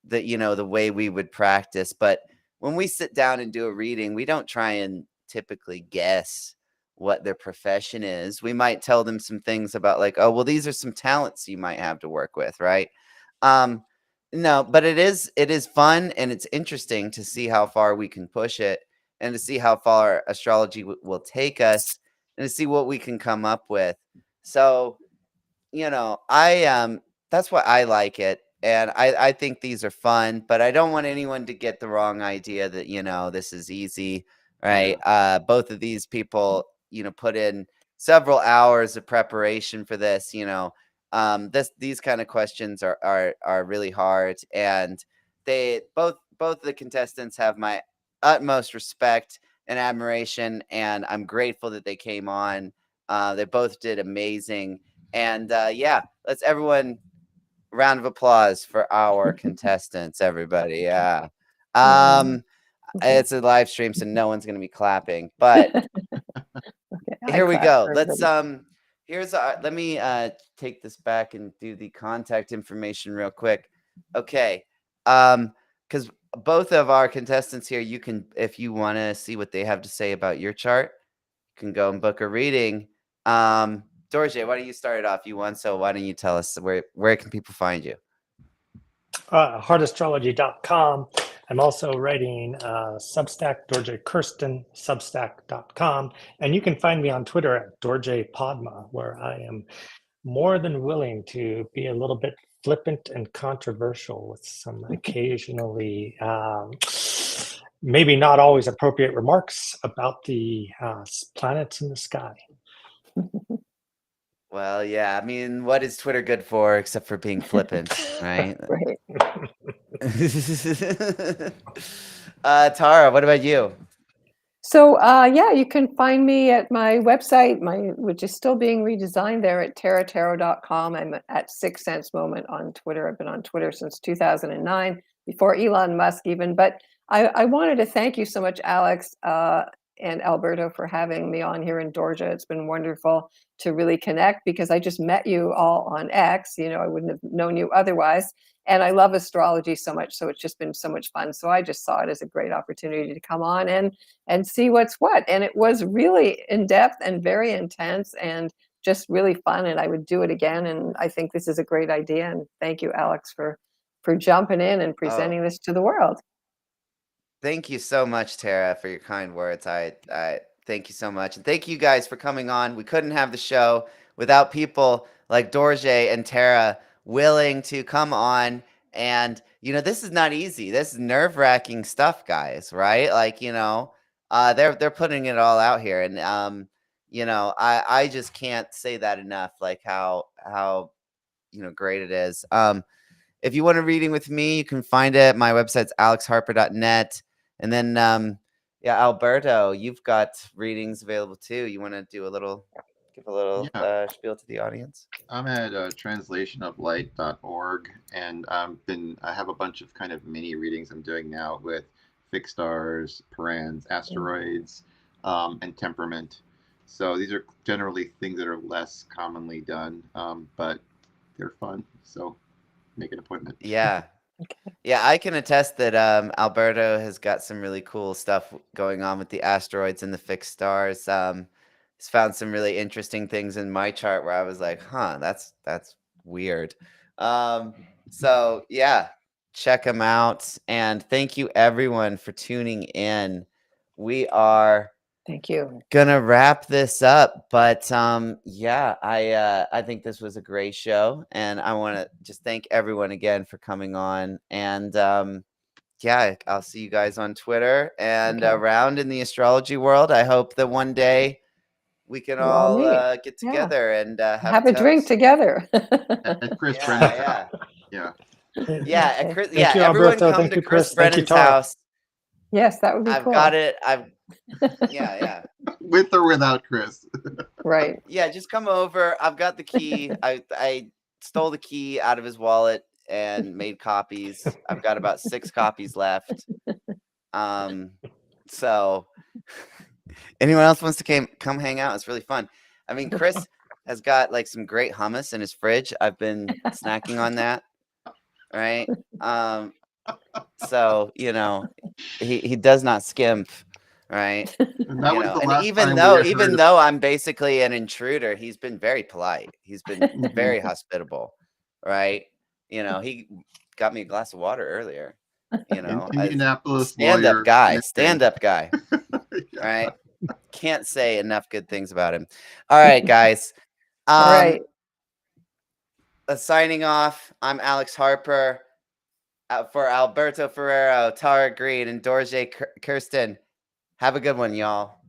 the way we would practice. But when we sit down and do a reading, we don't try and typically guess what their profession is. We might tell them some things about like, oh, well, these are some talents you might have to work with, right? No, but it is fun and it's interesting to see how far we can push it and to see how far astrology will take us and to see what we can come up with. So, I that's why I like it. And I think these are fun, but I don't want anyone to get the wrong idea that, this is easy, right? Both of these people, put in several hours of preparation for this, these kind of questions are really hard. And they both the contestants have my utmost respect and admiration. And I'm grateful that they came on. They both did amazing. And let's everyone round of applause for our contestants, everybody. Yeah. It's a live stream, so no one's gonna be clapping. But here we go. Let's let me take this back and do the contact information real quick. Okay. Because both of our contestants here, you can, if you want to see what they have to say about your chart, you can go and book a reading. Dorje, why don't you start it off? You won, so why don't you tell us where can people find you? Heartastrology.com. I'm also writing Substack, Dorje Kirsten, Substack.com. And you can find me on Twitter at Dorje Padma, where I am more than willing to be a little bit flippant and controversial with some occasionally maybe not always appropriate remarks about the planets in the sky. Well, yeah. I mean, what is Twitter good for except for being flippant, right? Right. Tara, what about you? So you can find me at my website, which is still being redesigned there at terratarot.com. I'm at 6 Sense Moment on Twitter. I've been on Twitter since 2009, before Elon Musk even. But I wanted to thank you so much, Alex and Alberto, for having me on here in Georgia. It's been wonderful to really connect because I just met you all on X. I wouldn't have known you otherwise. And I love astrology so much. So it's just been so much fun. So I just saw it as a great opportunity to come on and see what's what. And it was really in depth and very intense and just really fun. And I would do it again. And I think this is a great idea. And thank you, Alex, for jumping in and presenting this to the world. Thank you so much, Tara, for your kind words. I thank you so much. And thank you guys for coming on. We couldn't have the show without people like Dorje and Tara willing to come on. And, this is not easy. This is nerve-wracking stuff, guys, right? Like, they're putting it all out here. And, I just can't say that enough, like how great it is. If you want a reading with me, you can find it. My website's alexharper.net. And then, Alberto, you've got readings available too. You want to give a little spiel to the audience? I'm at translationoflight.org, and I have a bunch of kind of mini readings I'm doing now with fixed stars, parans, asteroids, and temperament. So these are generally things that are less commonly done, but they're fun. So make an appointment. Yeah. Yeah, I can attest that Alberto has got some really cool stuff going on with the asteroids and the fixed stars. He's found some really interesting things in my chart where I was like, huh, that's weird. So yeah, check them out. And thank you everyone for tuning in. We are Thank you. gonna wrap this up, but I think this was a great show, and I want to just thank everyone again for coming on. And I'll see you guys on Twitter and around in the astrology world. I hope that one day we can all get together and have a drink together. At Chris Brennan's house. Yeah, Chris, Thank you, everyone Alberto. come Thank to you, Chris Chris. Thank you, Brennan's Tara. house. Yes, that would be I've cool. got it. Yeah. With or without Chris. Right. Yeah, just come over. I've got the key. I stole the key out of his wallet and made copies. I've got about 6 copies left. So anyone else wants to come hang out? It's really fun. I mean, Chris has got like some great hummus in his fridge. I've been snacking on that. Right. So, he does not skimp, right? And that was the And last even time we heard even of- though I'm basically an intruder, he's been very polite. He's been very hospitable, right? He got me a glass of water earlier. Indianapolis Stand-up lawyer. guy, Nick. Yeah. right? Can't say enough good things about him. All right, guys. All right. Signing off. I'm Alex Harper. For Alberto Ferrero, Tara Green, and Dorje Kirsten. Have a good one, y'all.